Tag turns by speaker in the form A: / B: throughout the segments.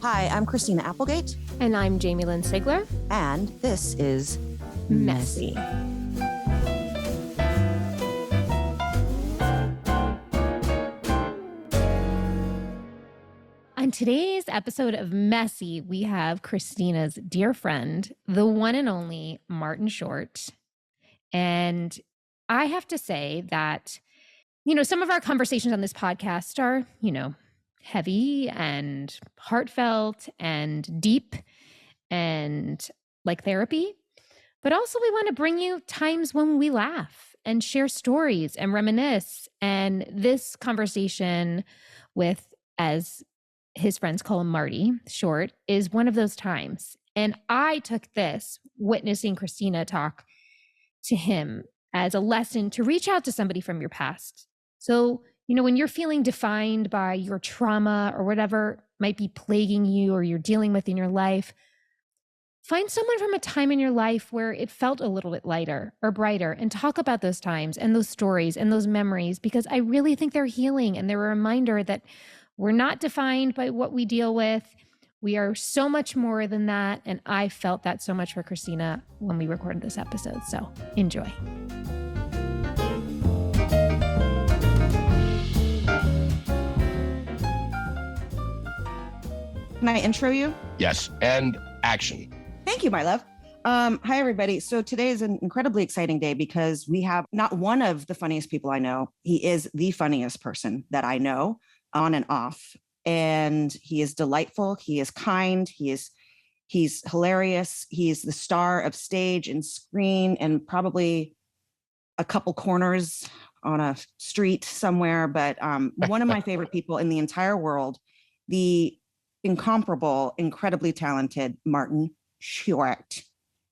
A: Hi, I'm Christina Applegate.
B: And I'm Jamie-Lynn Sigler.
A: And this is
B: Messy. On today's episode of Messy, we have Christina's dear friend, the one and only Martin Short. And I have to say that, some of our conversations on this podcast are, heavy and heartfelt and deep and like therapy. But also we want to bring you times when we laugh and share stories and reminisce. And this conversation with, as his friends call him Marty Short, is one of those times. And I took this, witnessing Christina talk to him, as a lesson to reach out to somebody from your past. So, when you're feeling defined by your trauma or whatever might be plaguing you or you're dealing with in your life, find someone from a time in your life where it felt a little bit lighter or brighter and talk about those times and those stories and those memories, because I really think they're healing and they're a reminder that we're not defined by what we deal with. We are so much more than that. And I felt that so much for Christina when we recorded this episode. So enjoy.
A: Can I intro you?
C: Yes, and action.
A: Thank you, my love. Hi, everybody. So today is an incredibly exciting day because we have not one of the funniest people I know. He is the funniest person that I know, on and off. And he is delightful. He is kind. He's hilarious. He's the star of stage and screen and probably a couple corners on a street somewhere. But one of my favorite people in the entire world, the incomparable, incredibly talented Martin Short.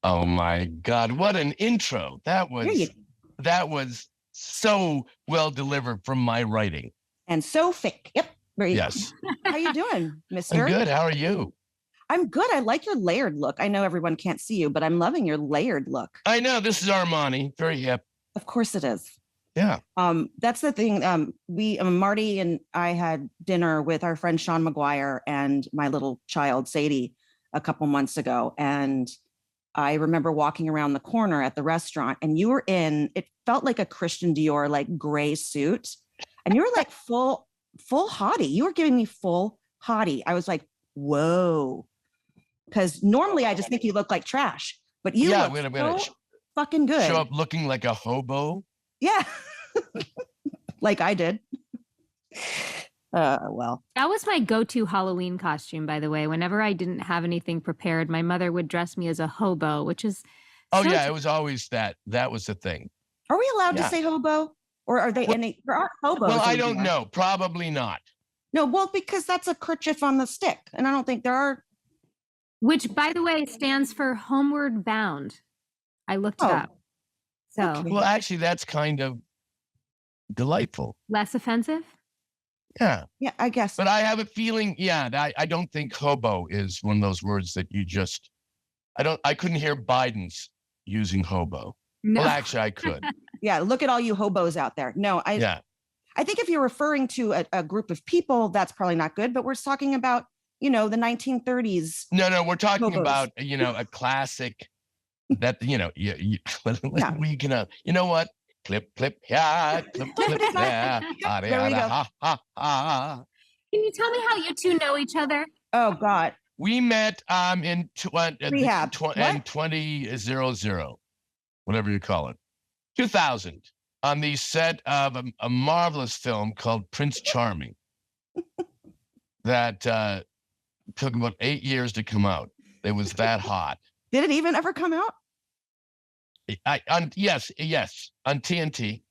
C: Oh my God, what an intro. That was so well delivered from my writing.
A: And so thick. Yep.
C: Yes.
A: How you doing, mister?
C: I'm good. How are you?
A: I'm good. I like your layered look. I know everyone can't see you, but I'm loving your layered look.
C: I know. This is Armani. Very hip.
A: Of course it is.
C: Yeah.
A: That's the thing. Marty and I had dinner with our friend Sean McGuire and my little child Sadie a couple months ago. And I remember walking around the corner at the restaurant and you were it felt like a Christian Dior, like gray suit. And you were like full hottie. You were giving me full hottie. I was like, whoa. Because normally I just think you look like trash, but you look so fucking good.
C: Show up looking like a hobo.
A: Yeah. Like I did. Well.
B: That was my go-to Halloween costume, by the way. Whenever I didn't have anything prepared, my mother would dress me as a hobo, which is...
C: It was always that. That was the thing.
A: Are we allowed to say hobo? Or are they there are hobos?
C: Well, I don't know. Probably not.
A: No, well, because that's a kerchief on the stick. And I don't think there are...
B: Which, by the way, stands for Homeward Bound. I looked it up. So,
A: okay.
C: Well, actually, that's kind of delightful.
B: Less offensive?
C: Yeah.
A: Yeah, I guess.
C: But I have a feeling, I don't think hobo is one of those words that you just, I couldn't hear Biden's using hobo.
B: No.
C: Well, actually, I could.
A: Yeah, look at all you hobos out there. No, I think if you're referring to a group of people, that's probably not good. But we're talking about, the 1930s.
C: No, we're talking
A: hobos.
C: About, a classic that, we can, you know what? Clip, yeah, clip, there.
A: There we go.
C: Ha.
B: Can you tell me how you two know each other?
A: Oh, God.
C: We met in
A: Rehab.
C: 2000, whatever you call it, 2000, on the set of a marvelous film called Prince Charming that took about 8 years to come out. It was that hot.
A: Did it even ever come out?
C: Yes, on TNT.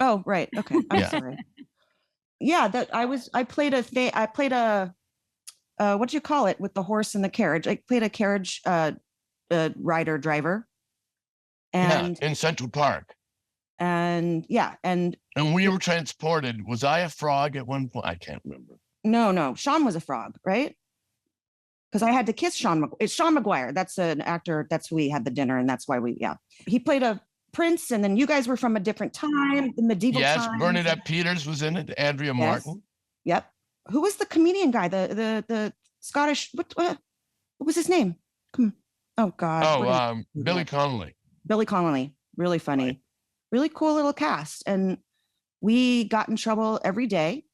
A: Oh, right. Okay. I'm sorry. Yeah, I played a what do you call it with the horse and the carriage? I played a carriage driver. And
C: in Central Park.
A: And
C: we were transported. Was I a frog at one point? I can't remember.
A: No. Sean was a frog, right? Because I had to kiss Sean. It's Sean McGuire. That's an actor. That's who we had the dinner, and that's why he played a prince, and then you guys were from a different time, the medieval time.
C: Yes, Bernadette Peters was in it. Andrea Martin.
A: Yep. Who was the comedian guy? The Scottish. What was his name? Come on. Oh God.
C: Billy Connolly.
A: Billy Connolly. Really funny.
C: Right.
A: Really cool little cast. And we got in trouble every day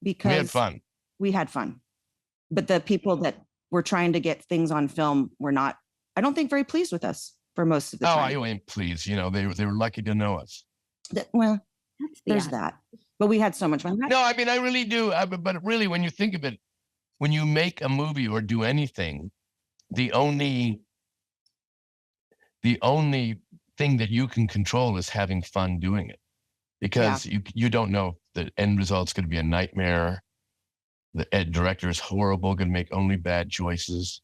A: because we had fun. But the people that were trying to get things on film were not, I don't think, very pleased with us for most of the time.
C: Oh, you ain't pleased. They were lucky to know us.
A: Well, there's that. But we had so much fun.
C: No, I mean, I really do. But really, when you think of it, when you make a movie or do anything, the only thing that you can control is having fun doing it, because you don't know if the end result's going to be a nightmare. The director is horrible, going to make only bad choices,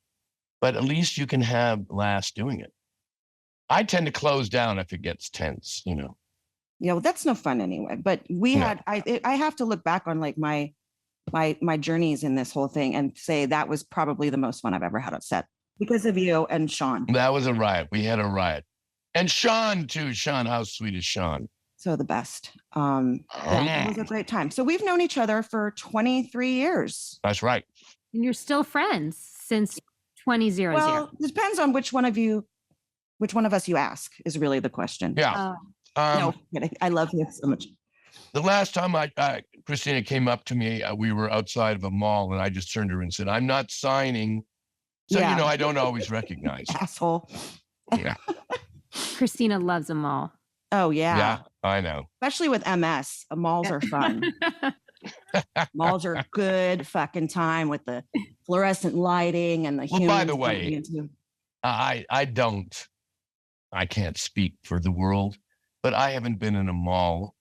C: but at least you can have laughs doing it. I tend to close down if it gets tense, Yeah,
A: well, that's no fun anyway. But I have to look back on like my journeys in this whole thing and say that was probably the most fun I've ever had on set because of you and Sean.
C: That was a riot. We had a riot. And Sean too. Sean, how sweet is Sean?
A: So the best. It was a great time. So we've known each other for 23 years.
C: That's right.
B: And you're still friends since 2000.
A: Well, it depends on which one of us you ask is really the question.
C: Yeah.
A: No, I love you so much.
C: The last time Christina came up to me, we were outside of a mall, and I just turned to her and said, "I'm not signing." So, I don't always recognize.
A: Asshole.
C: Yeah.
B: Christina loves a mall.
A: Oh, yeah.
C: Yeah, I know.
A: Especially with MS. Malls are fun. Malls are a good fucking time with the fluorescent lighting and the humans.
C: Well, by the way, I can't speak for the world, but I haven't been in a mall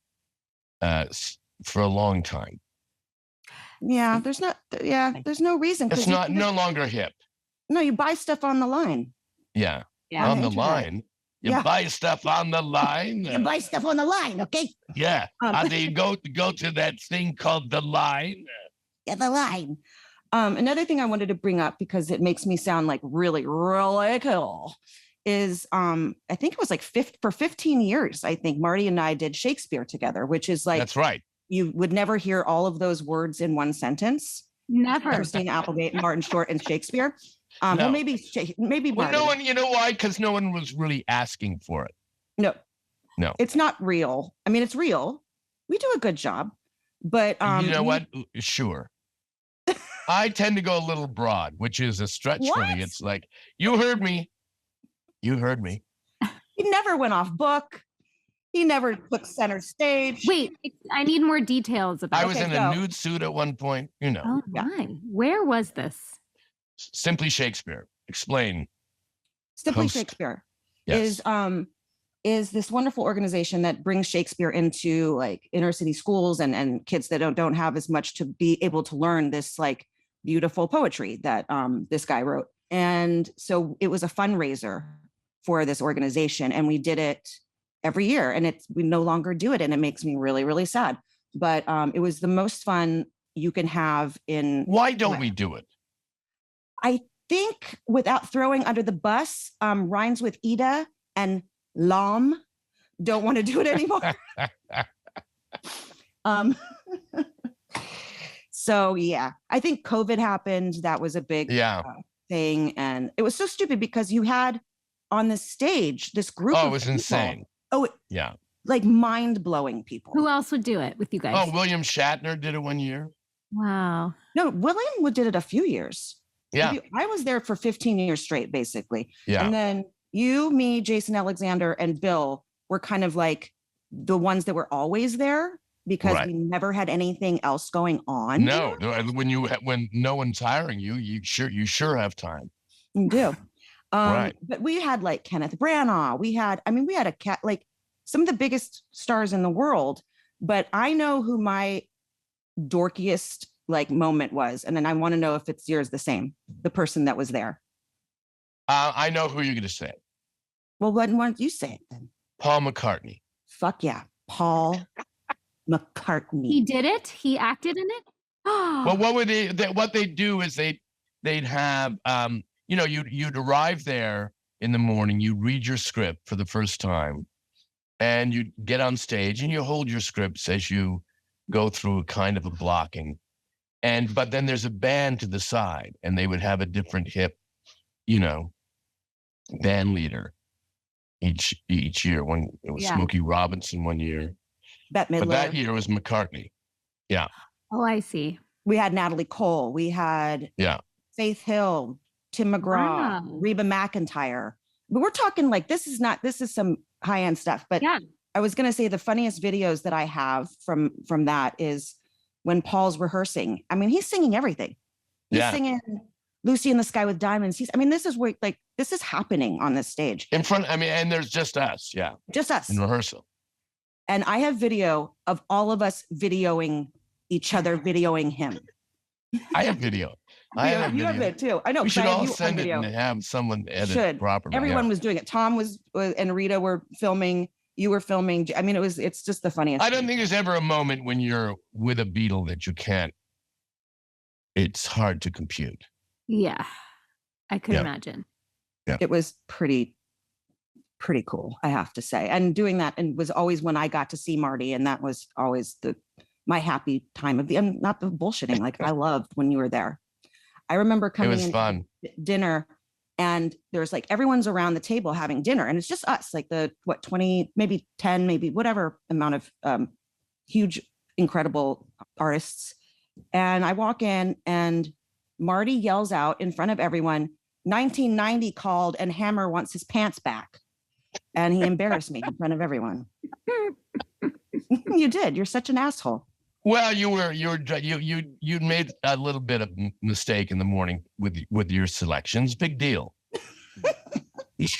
C: for a long time.
A: Yeah, there's no reason.
C: It's no longer hip.
A: No, you buy stuff on the line.
C: Yeah. On the line. You buy stuff on the line.
A: You buy stuff on the line, okay?
C: Yeah. You go to that thing called the line.
A: Yeah, the line. Another thing I wanted to bring up, because it makes me sound like really, really cool, is I think it was like for 15 years, I think Marty and I did Shakespeare together, which is like,
C: that's right.
A: You would never hear all of those words in one sentence.
B: Never.
A: Christina Applegate, Martin Short, and Shakespeare.
C: No.
A: Well, maybe Marty.
C: Well, no one, you know why? Because no one was really asking for it.
A: No, it's not real. I mean, it's real. We do a good job, but
C: you know what? Sure. I tend to go a little broad, which is a stretch for me. It's like, you heard me. You heard me.
A: He never went off book. He never took center stage.
B: Wait, I need more details about it.
C: I was in a nude suit at one point,
B: Oh, my. Where was this?
C: Simply Shakespeare. Explain.
A: Simply Shakespeare is this wonderful organization that brings Shakespeare into like inner city schools and kids that don't have as much to be able to learn this like beautiful poetry that this guy wrote. And so it was a fundraiser for this organization, and we did it every year, and we no longer do it, and it makes me really, really sad. But it was the most fun you can have in.
C: Why don't we do it?
A: I think, without throwing under the bus, rhymes with Ida and Lom don't want to do it anymore. So yeah, I think COVID happened. That was a big thing, and it was so stupid because you had on the stage this group.
C: Oh, it was insane.
A: Oh,
C: yeah,
A: like mind-blowing people.
B: Who else would do it with you guys?
C: Oh, William Shatner did it one year.
B: Wow.
A: No, William did it a few years.
C: Yeah.
A: I was there for 15 years straight, basically.
C: Yeah.
A: And then you, me, Jason Alexander, and Bill were kind of like the ones that were always there because we never had anything else going on.
C: No, when no one's hiring you, you sure have time.
A: You do.
C: Right.
A: But we had like Kenneth Branagh. We had a cat, like some of the biggest stars in the world. But I know who my dorkiest like moment was, and then I want to know if it's yours the same. The person that was there.
C: I know who you're going to say.
A: Well, why don't you say it then?
C: Paul McCartney.
A: Fuck yeah, Paul McCartney.
B: He did it. He acted in it.
C: Well, what they do is they'd have you'd arrive there in the morning. You read your script for the first time, and you get on stage and you hold your scripts as you go through kind of a blocking. But then there's a band to the side, and they would have a different hip, you know, band leader each year. One it was Smokey Robinson one year.
A: Bette Midler.
C: But that year was McCartney. Yeah.
B: Oh, I see.
A: We had Natalie Cole. We had Faith Hill, Tim McGraw, Reba McEntire. But we're talking like this is some high-end stuff. But I was gonna say the funniest videos that I have from that is when Paul's rehearsing. I mean, he's singing everything. He's singing Lucy in the Sky with Diamonds. This is where this is happening on this stage.
C: In front, and there's just us. Yeah.
A: Just us.
C: In rehearsal.
A: And I have video of all of us videoing each other, videoing him.
C: I have video.
A: You have it too. I know.
C: We should all send it and have someone edit it properly.
A: Everyone was doing it. Tom was and Rita were filming. You were filming. I mean, it's just the funniest.
C: I don't think there's ever a moment when you're with a Beatle that you can't. It's hard to compute.
B: Yeah, I could imagine.
C: Yeah.
A: It was pretty cool, I have to say. And doing that and was always when I got to see Marty, and that was always my happy time of the. I'm not the bullshitting. Like I loved when you were there. I remember coming in fun. Dinner. And there's like everyone's around the table having dinner, and it's just us, like 20, maybe 10, maybe whatever amount of huge, incredible artists. And I walk in, and Marty yells out in front of everyone, 1990 called, and Hammer wants his pants back. And he embarrassed me in front of everyone. You did. You're such an asshole.
C: Well, you made a little bit of mistake in the morning with your selections. Big deal.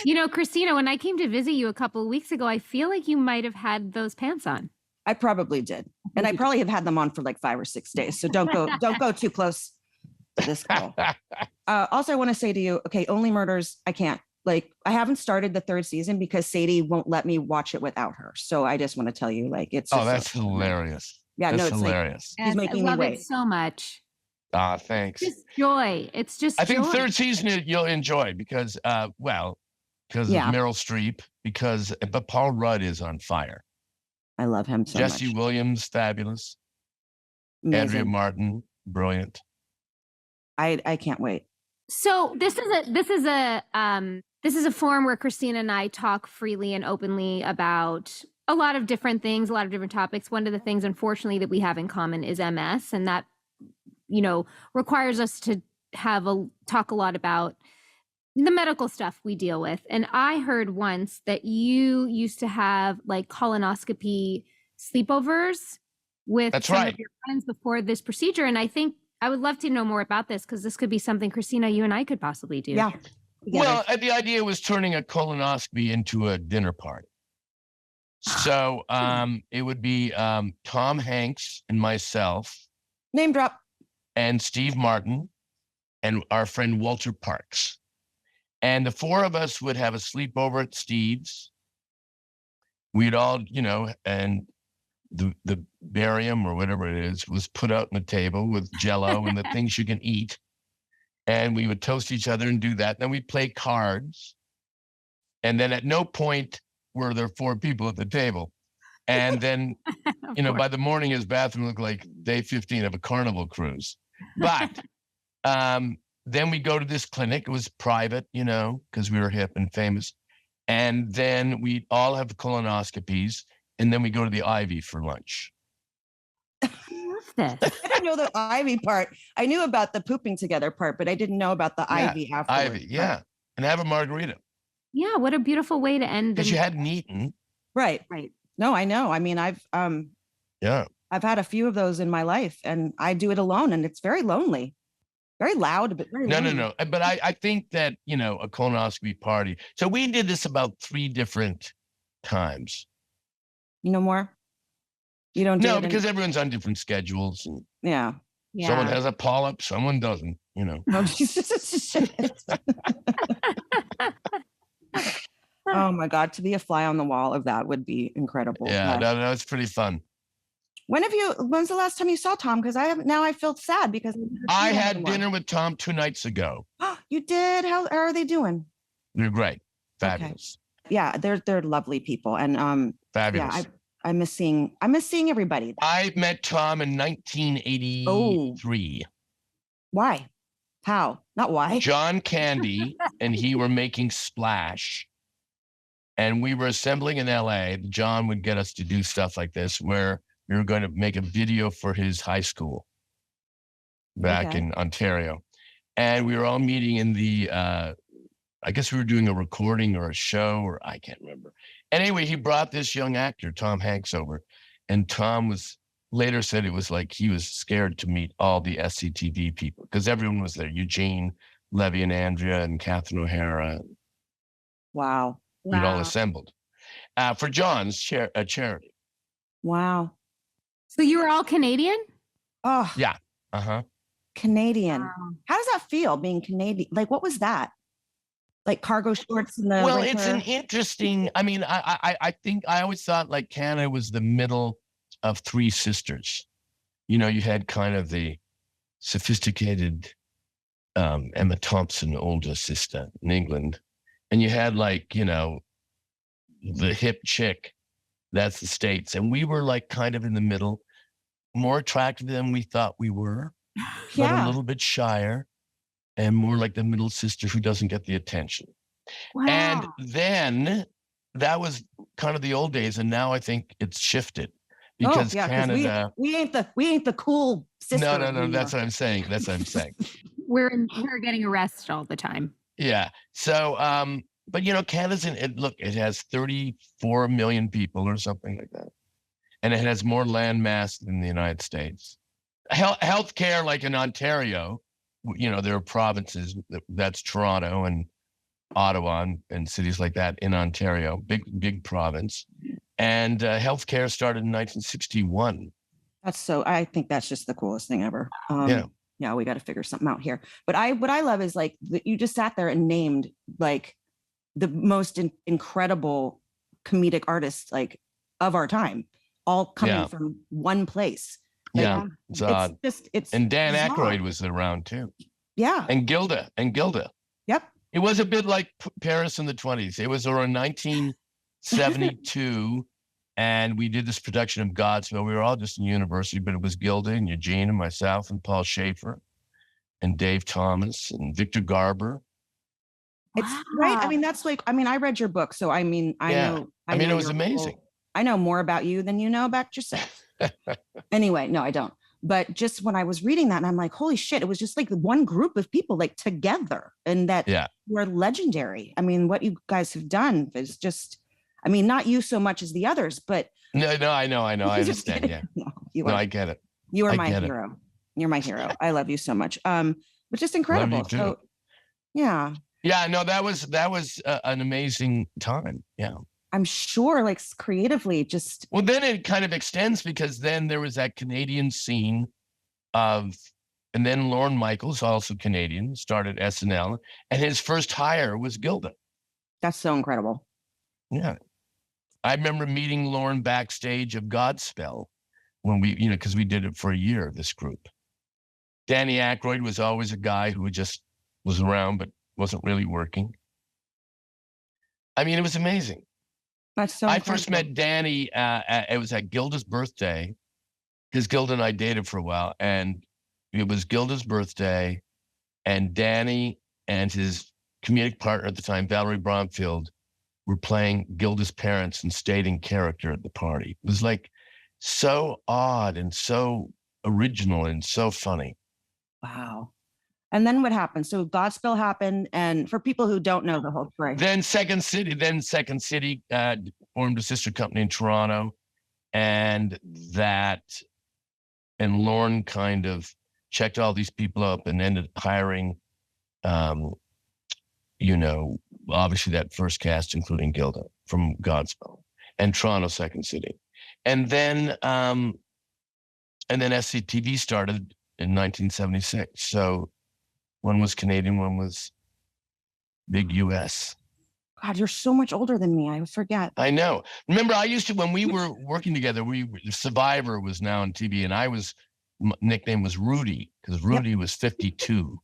B: You know, Christina, when I came to visit you a couple of weeks ago, I feel like you might have had those pants on.
A: I probably did, and I probably have had them on for like 5 or 6 days. So don't go too close to this girl. Also, I want to say to you, okay, Only Murders, I can't. Like, I haven't started the 3rd season because Sadie won't let me watch it without her. So I just want to tell you, like, it's.
C: Oh, that's hilarious.
A: Yeah,
C: that's
A: it's
C: hilarious.
A: Like, he's making
B: me
A: wait
B: it so much.
C: Thanks.
B: It's just joy. It's just.
C: I think
B: joy.
C: 3rd season you'll enjoy because of Meryl Streep. But Paul Rudd is on fire.
A: I love him so
C: Jesse
A: much.
C: Williams, fabulous.
A: Amazing.
C: Andrea Martin, brilliant.
A: I can't wait.
B: So this is a forum where Christina and I talk freely and openly about a lot of different things, a lot of different topics. One of the things, unfortunately, that we have in common is MS, and that, requires us to talk a lot about the medical stuff we deal with. And I heard once that you used to have like colonoscopy sleepovers with some of your friends before this procedure. And I think I would love to know more about this, because this could be something, Christina, you and I could possibly do.
A: Yeah.
C: Well, the idea was turning a colonoscopy into a dinner party. So it would be Tom Hanks and myself.
A: Name drop.
C: And Steve Martin and our friend Walter Parks. And the 4 of us would have a sleepover at Steve's. We'd all, and the barium or whatever it is was put out on the table with Jell-O and the things you can eat. And we would toast each other and do that. Then we'd play cards. And then at no point were there 4 people at the table. And then, by the morning, his bathroom looked like day 15 of a Carnival cruise. But then we go to this clinic. It was private, because we were hip and famous. And then we all have colonoscopies. And then we go to the Ivy for lunch.
B: I love this.
A: I didn't know the Ivy part. I knew about the pooping together part, but I didn't know about the Ivy afterwards.
C: Ivy, yeah. And have a margarita.
B: Yeah, what a beautiful way to end.
C: Because you hadn't eaten.
A: Right. No, I know. I mean, I've had a few of those in my life, and I do it alone, and it's very lonely, very loud, but very lonely.
C: No. But I think that, a colonoscopy party. So we did this about 3 different times.
A: More? You don't do it?
C: No, because everyone's on different schedules. And
A: yeah.
C: Someone has a polyp, someone doesn't,
A: Oh my God, to be a fly on the wall of that would be incredible.
C: Yeah, no, it's pretty fun.
A: When's the last time you saw Tom? Because I feel sad because
C: I had dinner with Tom 2 nights ago.
A: You did? How are they doing?
C: They're great. Fabulous.
A: Okay. Yeah, they're lovely people. And
C: fabulous.
A: Yeah, I miss seeing everybody.
C: I met Tom in 1983.
A: Why? How? Not why.
C: John Candy and he were making Splash. And we were assembling in LA. John would get us to do stuff like this, where we were going to make a video for his high school back in Ontario. And we were all meeting in the, I guess we were doing a recording or a show, or I can't remember. Anyway, he brought this young actor, Tom Hanks, over. And Tom was later said it was like he was scared to meet all the SCTV people because everyone was there. Eugene, Levy and Andrea and Catherine O'Hara.
A: Wow.
C: We'd all assembled for John's charity.
A: Wow.
B: So you were all Canadian?
A: Oh.
C: Yeah. Uh-huh.
A: Canadian. Wow. How does that feel being Canadian? Like, what was that? Like cargo shorts in the
C: Well,
A: winter?
C: It's an interesting, I mean, I think I always thought like Canada was the middle of three sisters. You know, you had kind of the sophisticated Emma Thompson older sister in England. And you had like, you know, the hip chick, that's the States. And we were like kind of in the middle, more attractive than we thought we were, but a little bit shyer and more like the middle sister who doesn't get the attention. Wow. And then that was kind of the old days. And now I think it's shifted because Canada.
A: We ain't the cool sister.
C: No. That's what I'm saying.
B: We're getting arrested all the time.
C: Yeah. So, but you know, Canada's it has 34 million people or something like that. And it has more land mass than the United States. Healthcare, like in Ontario, you know, there are provinces, that's Toronto and Ottawa and cities like that in Ontario, big province. And healthcare started in 1961.
A: I think that's just the coolest thing ever. Yeah, we got to figure something out here. But what I love is like you just sat there and named like the most incredible comedic artists like of our time, all coming from one place. Like,
C: it's odd. And Dan Aykroyd was around too.
A: Yeah,
C: and Gilda.
A: Yep,
C: it was a bit like Paris in the 1920s. It was around 1972. And we did this production of Godspell. We were all just in university, but it was Gilda and Eugene and myself and Paul Schaefer and Dave Thomas and Victor Garber.
A: It's right. I mean, that's like, I mean, I read your book. So, I mean, I know.
C: I mean, it was amazing.
A: I know more about you than you know about yourself. Anyway, no, I don't. But just when I was reading that and I'm like, holy shit, it was just like one group of people like together and that were legendary. I mean, what you guys have done is just, I mean, not you so much as the others, but
C: no, I know. I understand. Yeah. No, I get it.
A: You are my hero. You're my hero. I love you so much. But just incredible. So, yeah.
C: Yeah, no, that was an amazing time. Yeah.
A: I'm sure, like creatively, just.
C: Well, then it kind of extends because then there was that Canadian scene and then Lorne Michaels, also Canadian, started SNL, and his first hire was Gilda.
A: That's so incredible.
C: Yeah. I remember meeting Lorne backstage of Godspell when we, you know, because we did it for a year, this group. Danny Aykroyd was always a guy who just was around, but wasn't really working. I mean, it was amazing.
A: That's so
C: incredible. I first met Danny, it was at Gilda's birthday, because Gilda and I dated for a while, and it was Gilda's birthday, and Danny and his comedic partner at the time, Valerie Bromfield, were playing Gilda's parents and stayed in character at the party. It was like so odd and so original and so funny.
A: Wow. And then what happened? So Godspell happened, and for people who don't know the whole story.
C: Then Second City formed a sister company in Toronto, and Lorne kind of checked all these people up and ended up hiring, you know, obviously that first cast, including Gilda from Godspell and Toronto Second City. And then SCTV started in 1976. So one was Canadian, one was big US.
A: God, you're so much older than me. I forget.
C: I know. Remember, I used to, when we were working together, Survivor was now on TV, and nickname was Rudy, because Rudy was 52.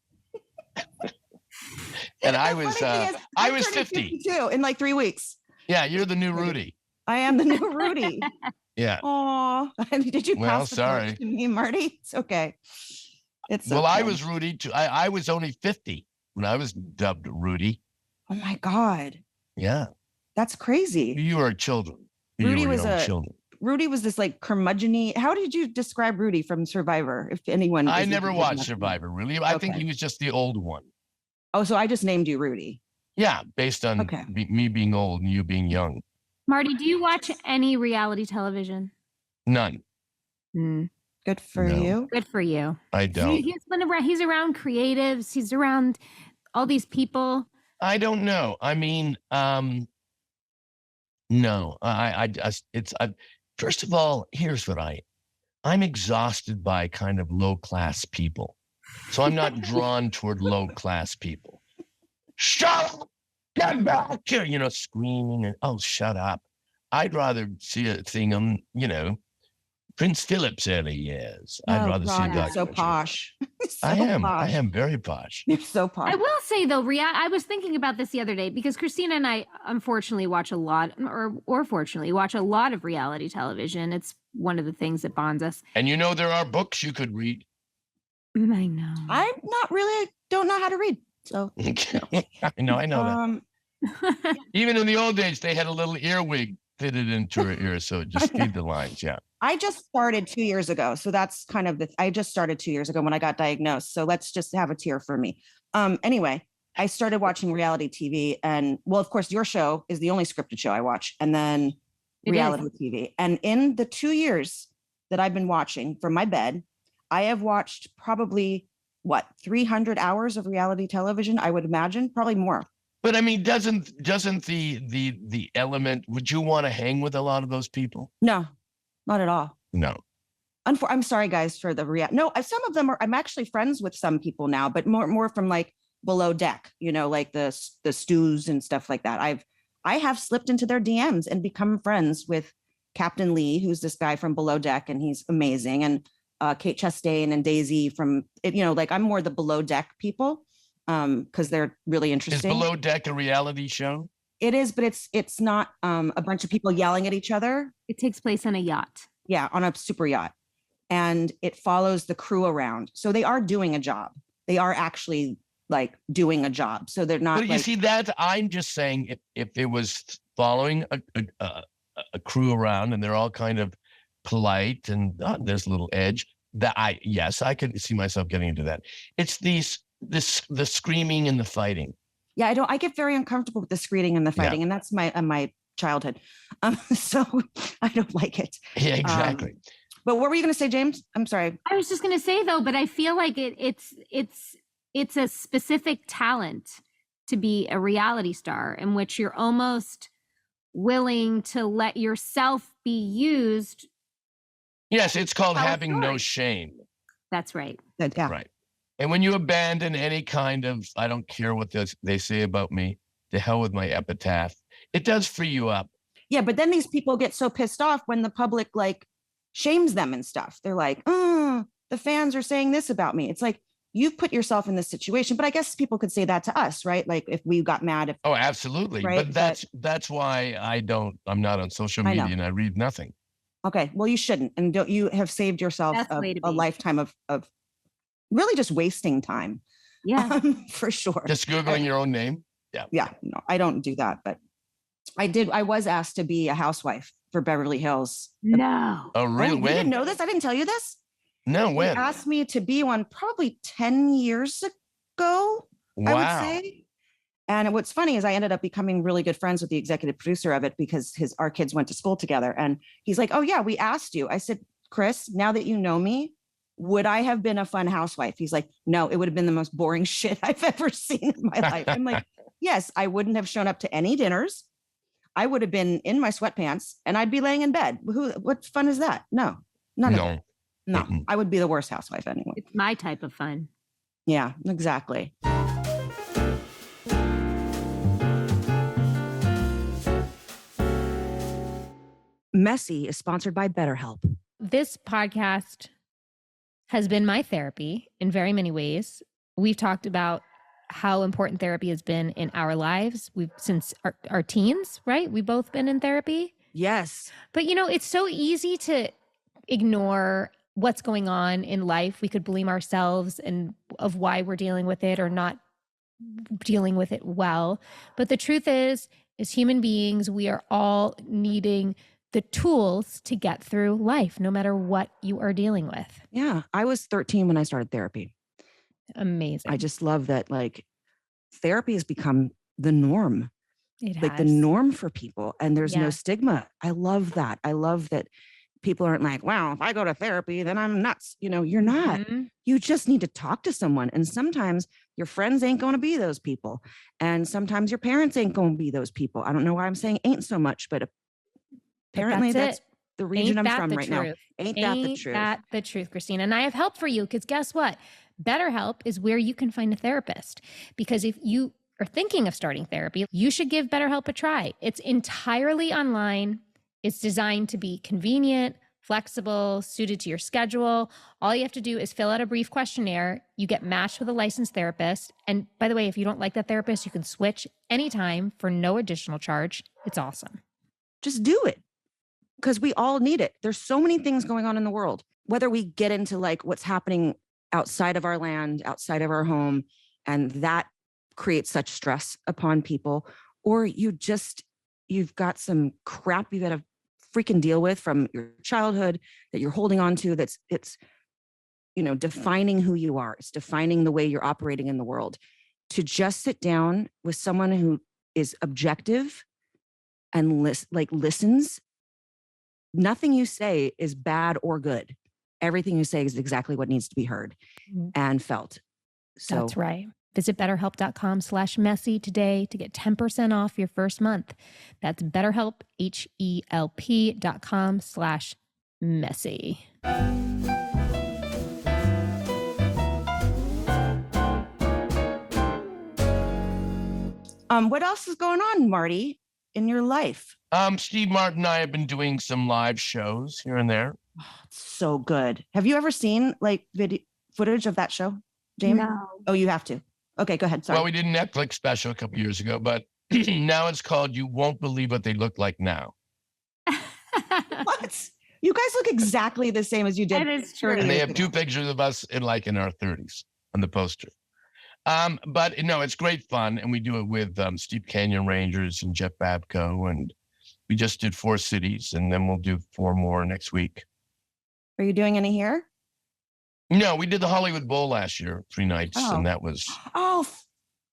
C: And I was 50.
A: 52 in like 3 weeks.
C: Yeah, you're the new Rudy.
A: I am the new Rudy.
C: Yeah.
A: Oh, did you
C: Well,
A: pass the
C: sorry.
A: torch to me, Marty? It's okay.
C: Well,
A: okay.
C: I was Rudy too. I was only 50 when I was dubbed Rudy.
A: Oh my God.
C: Yeah.
A: That's crazy.
C: You were children.
A: Rudy
C: you were
A: was
C: young children.
A: Rudy was this like curmudgeon-y. How did you describe Rudy from Survivor? If anyone,
C: I
A: is
C: never
A: even good
C: watched
A: enough to know?
C: Survivor, really. I think
A: Okay.
C: he was just the old one.
A: Oh, so I just named you Rudy.
C: Yeah, based on
A: Okay.
C: me being old and you being young.
B: Marty, do you watch any reality television?
C: None.
A: Good for
C: No.
A: you.
B: Good for you.
C: I don't.
B: He's around creatives. He's around all these people.
C: I don't know. I mean, no. First of all, here's what I'm exhausted by kind of low class people. So I'm not drawn toward low class people. Shut up! Get back here! Screaming and, oh, shut up. I'd rather see a thing on, Prince Philip's early years. I'd rather see a
A: God, so
C: documentary.
A: Posh.
C: I am very posh.
A: You're so posh.
B: I will say though, I was thinking about this the other day because Christina and I unfortunately watch a lot, or fortunately watch a lot of reality television. It's one of the things that bonds us.
C: And there are books you could read.
B: I know.
A: I'm not really, don't know how to read. So
C: I know that. Even in the old days, they had a little earwig fitted into her ear, so it just feed the lines. Yeah.
A: I just started 2 years ago. So that's kind of I just started 2 years ago when I got diagnosed. So let's just have a tear for me. Anyway, I started watching reality TV, and well, of course, your show is the only scripted show I watch, and then reality TV. And in the 2 years that I've been watching from my bed, I have watched probably 300 hours of reality television, I would imagine, probably more.
C: But I mean, doesn't the element, would you want to hang with a lot of those people?
A: No, not at all.
C: No.
A: I'm sorry, guys, for the no, some of them I'm actually friends with some people now, but more from like below deck, like the stews and stuff like that. I have slipped into their DMs and become friends with Captain Lee, who's this guy from below deck, and he's amazing. And Kate Chastain and Daisy from it, like I'm more the below deck people because they're really interesting.
C: Is Below Deck a reality show?
A: It is, but it's not a bunch of people yelling at each other.
B: It takes place on a yacht.
A: Yeah, on a super yacht. And it follows the crew around. So they are doing a job. They are actually like doing a job. So they're not.
C: But you see that, I'm just saying if it was following a crew around and they're all kind of polite and there's a little edge, I could see myself getting into that. It's the screaming and the fighting.
A: Yeah, I get very uncomfortable with the screaming and the fighting, and that's my childhood. So I don't like it.
C: Yeah, exactly.
A: But what were you going to say, James? I'm sorry.
B: I was just going to say though, but I feel like it's a specific talent to be a reality star in which you're almost willing to let yourself be used.
C: Yes, it's called having no shame.
B: That's right.
A: Yeah.
C: Right. And when you abandon any kind of, I don't care what they say about me, to hell with my epitaph, it does free you up.
A: Yeah, but then these people get so pissed off when the public like shames them and stuff. They're like, the fans are saying this about me. It's like, you've put yourself in this situation, but I guess people could say that to us, right? Like if we got mad.
C: Oh, absolutely. Right? But that's why I'm not on social media and I read nothing.
A: Okay. Well, you shouldn't. And you have saved yourself a lifetime of really just wasting time.
B: Yeah,
A: for sure.
C: Just Googling your own name. Yeah.
A: Yeah. No, I don't do that, but I was asked to be a housewife for Beverly Hills.
B: No.
C: Oh, really?
A: You didn't know this? I didn't tell you this?
C: No, when?
A: They asked me to be one probably 10 years ago,
C: wow.
A: I would say. And what's funny is I ended up becoming really good friends with the executive producer of it because our kids went to school together. And he's like, oh yeah, we asked you. I said, Chris, now that you know me, would I have been a fun housewife? He's like, no, it would have been the most boring shit I've ever seen in my life. I'm like, yes, I wouldn't have shown up to any dinners. I would have been in my sweatpants and I'd be laying in bed. What fun is that? No, none of it. No, I would be the worst housewife anyway.
B: It's my type of fun.
A: Yeah, exactly. Messy is sponsored by BetterHelp.
B: This podcast has been my therapy in very many ways. We've talked about how important therapy has been in our lives. Since our teens, right? We've both been in therapy.
A: Yes.
B: But it's so easy to ignore what's going on in life. We could blame ourselves and of why we're dealing with it or not dealing with it well. But the truth is, as human beings, we are all needing the tools to get through life, no matter what you are dealing with.
A: Yeah. I was 13 when I started therapy.
B: Amazing.
A: I just love that, like, therapy has become the norm,
B: It
A: like the
B: has.
A: norm for people. And there's no
B: Yeah.
A: stigma. I love that. I love that people aren't like, wow, if I go to therapy, then I'm nuts. You're not.
B: Mhm.
A: You just need to talk to someone. And sometimes your friends ain't going to be those people. And sometimes your parents ain't going to be those people. I don't know why I'm saying ain't so much, but apparently that's
B: it.
A: the region
B: Ain't
A: I'm
B: that
A: from
B: the
A: right now.
B: truth?
A: Ain't that the truth?
B: That the truth, Christina? And I have help for you, because guess what? BetterHelp is where you can find a therapist. Because if you are thinking of starting therapy, you should give BetterHelp a try. It's entirely online. It's designed to be convenient, flexible, suited to your schedule. All you have to do is fill out a brief questionnaire. You get matched with a licensed therapist. And by the way, if you don't like that therapist, you can switch anytime for no additional charge. It's awesome.
A: Just do it, because we all need it. There's so many things going on in the world, whether we get into like what's happening outside of our land, outside of our home, and that creates such stress upon people, or you've got some crap you've got to freaking deal with from your childhood that you're holding on to. It's defining who you are. It's defining the way you're operating in the world. To just sit down with someone who is objective and listens. Nothing you say is bad or good. Everything you say is exactly what needs to be heard and felt. So
B: that's right. Visit betterhelp.com/messy today to get 10% off your first month. That's BetterHelp, HELP.com/messy.
A: what else is going on, Marty, in your life?
C: Steve Martin and I have been doing some live shows here and there.
A: Oh, it's so good. Have you ever seen like video footage of that show, Jamie?
D: No.
A: Oh, you have to. Okay, go ahead. Sorry.
C: Well, we did a Netflix special a couple years ago, but now it's called You Won't Believe What They Look Like Now.
A: What? You guys look exactly the same as you did.
D: That is true.
C: And they have two pictures of us in our 30s on the poster. But no, it's great fun. And we do it with Steep Canyon Rangers and Jeff Babko. And we just did 4 cities, and then we'll do 4 more next week.
A: Are you doing any here?
C: No, we did the Hollywood Bowl last year, 3 nights.
A: Oh.
C: And that was.
A: Oh,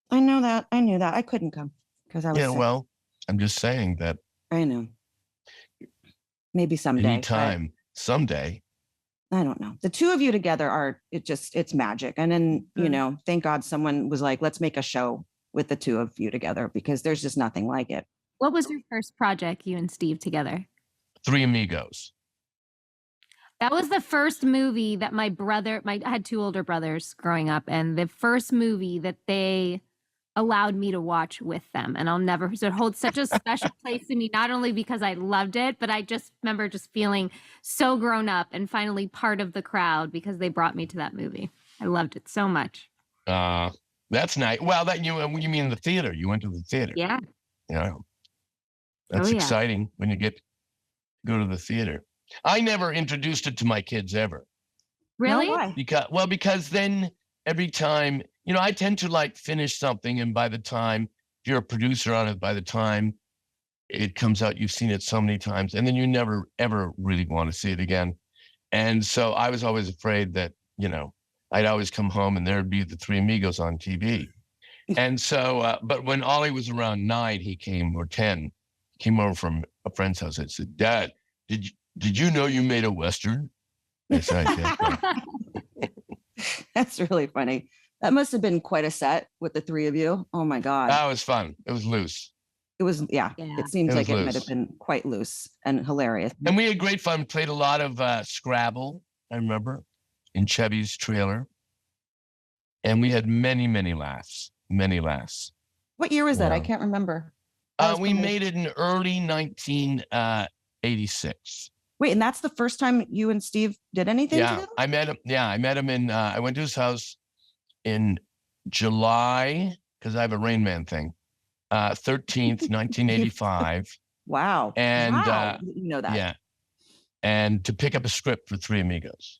A: I know that. I knew that. I couldn't come because I was.
C: Yeah,
A: sick.
C: well, I'm just saying that.
A: I know. Maybe someday.
C: Anytime, someday.
A: I don't know. The two of you together it's magic. And then, thank God someone was like, let's make a show with the two of you together, because there's just nothing like it.
D: What was your first project, you and Steve together?
C: 3 Amigos.
D: That was the first movie that I had 2 older brothers growing up, and the first movie that they allowed me to watch with them. And so it holds such a special place to me, not only because I loved it, but I just remember just feeling so grown up and finally part of the crowd because they brought me to that movie. I loved it so much.
C: That's nice. Well, that you mean the theater? You went to the theater?
D: Yeah.
C: Yeah. That's exciting when you get to go to the theater. I never introduced it to my kids ever.
D: Really?
A: No, why?
C: Because then every time, I tend to like finish something, and by the time, if you're a producer on it, by the time it comes out, you've seen it so many times, and then you never, ever really want to see it again. And so I was always afraid that, I'd always come home and there'd be the 3 Amigos on TV. And so, but when Ollie was around 9, or 10, he came over from a friend's house and said, Dad, did you know you made a Western? I said, I did.
A: That's really funny. That must have been quite a set with the 3 of you. Oh my God.
C: That was fun. It was loose.
A: It was, yeah. It seems
C: It
A: like
C: was
A: it might
C: loose.
A: have been quite loose and hilarious.
C: And we had great fun. Played a lot of Scrabble, I remember, in Chevy's trailer. And we had many, many laughs. Many laughs.
A: What year was that? I
C: Yeah.
A: can't remember.
C: We made it in early 1986.
A: Wait, and that's the first time you and Steve did anything
C: Yeah,
A: together?
C: I met him. Yeah, I met him in. I went to his house in July because I have a Rain Man thing. 13th, 1985.
A: Wow.
C: And
A: wow. You know that.
C: yeah, and to pick up a script for Three Amigos.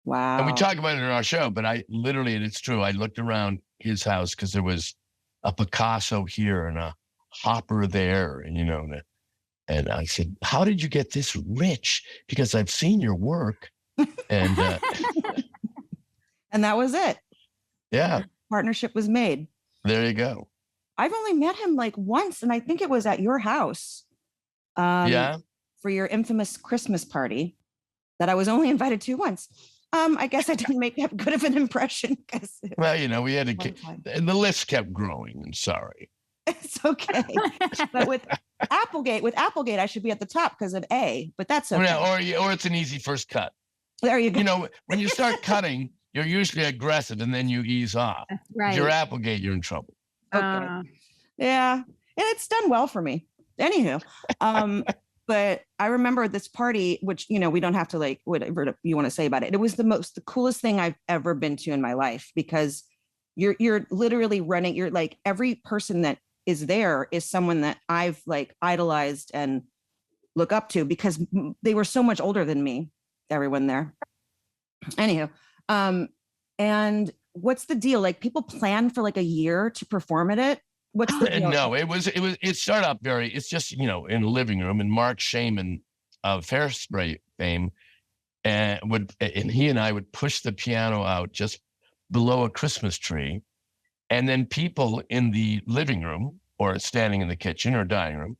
A: Wow.
C: And we talk about it in our show, but I literally, and it's true, I looked around his house because there was a Picasso here and a Hopper there, and and I said, "How did you get this rich? Because I've seen your work." And
A: and that was it.
C: yeah,
A: Partnership was made.
C: there you go.
A: I've only met him like once, and I think it was at your house.
C: Yeah.
A: For your infamous Christmas party that I was only invited to once. I guess I didn't make that good of an impression.
C: Well, we had and the list kept growing. I'm sorry.
A: It's okay. But with Applegate, I should be at the top because of A, but that's okay.
C: Or it's an easy first cut.
A: There you go.
C: When you start cutting, you're usually aggressive and then you ease off.
D: That's right.
C: If you're Applegate, you're in trouble.
A: Okay. Yeah. And it's done well for me. Anywho, but I remember this party, which, we don't have to like, whatever you want to say about it. It was the coolest thing I've ever been to in my life, because you're literally running. You're like, every person that is there is someone that I've like idolized and look up to, because they were so much older than me, everyone there. Anywho, and what's the deal? Like, people plan for like a year to perform at it. What's the deal?
C: No, it started out it's just, in the living room, and Mark Shaman of Hairspray fame and he and I would push the piano out just below a Christmas tree. And then people in the living room or standing in the kitchen or dining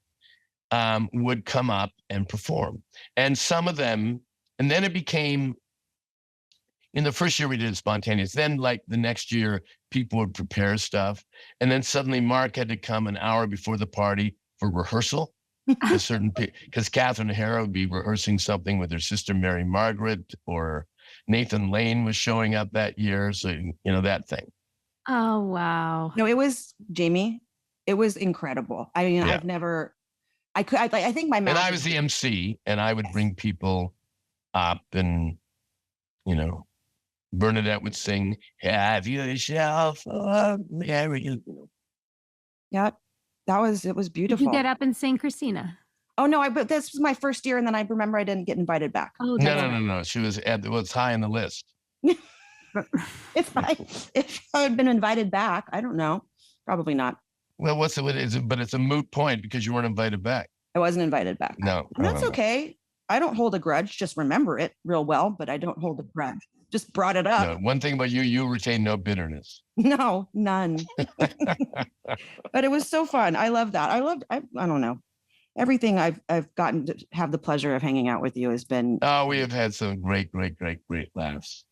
C: room would come up and perform. And some of them, and then it became, in the first year we did it spontaneous. Then like the next year, people would prepare stuff. And then suddenly Mark had to come an hour before the party for rehearsal. Because Catherine O'Hara would be rehearsing something with her sister, Mary Margaret, or Nathan Lane was showing up that year. So, that thing.
D: Oh, wow.
A: No, it was, Jamie, it was incredible. I mean, yeah. I think my mouth.
C: And I was the MC, and I would bring people up, and, Bernadette would sing, "Have you yourself a merry."
A: Yep. It was beautiful.
D: Did you get up and sing Christina?
A: Oh, no, but this was my first year, and then I remember I didn't get invited back.
C: Oh, no. She was high on the list.
A: If I had been invited back, I don't know. Probably not.
C: Well, but it's a moot point because you weren't invited back.
A: I wasn't invited back.
C: No.
A: And that's okay. I don't hold a grudge. Just remember it real well, but I don't hold a grudge. Just brought it up.
C: No, one thing about you retain no bitterness.
A: No, none. But it was so fun. I love that. I don't know. Everything I've gotten to have the pleasure of hanging out with you has been.
C: Oh, we have had some great laughs.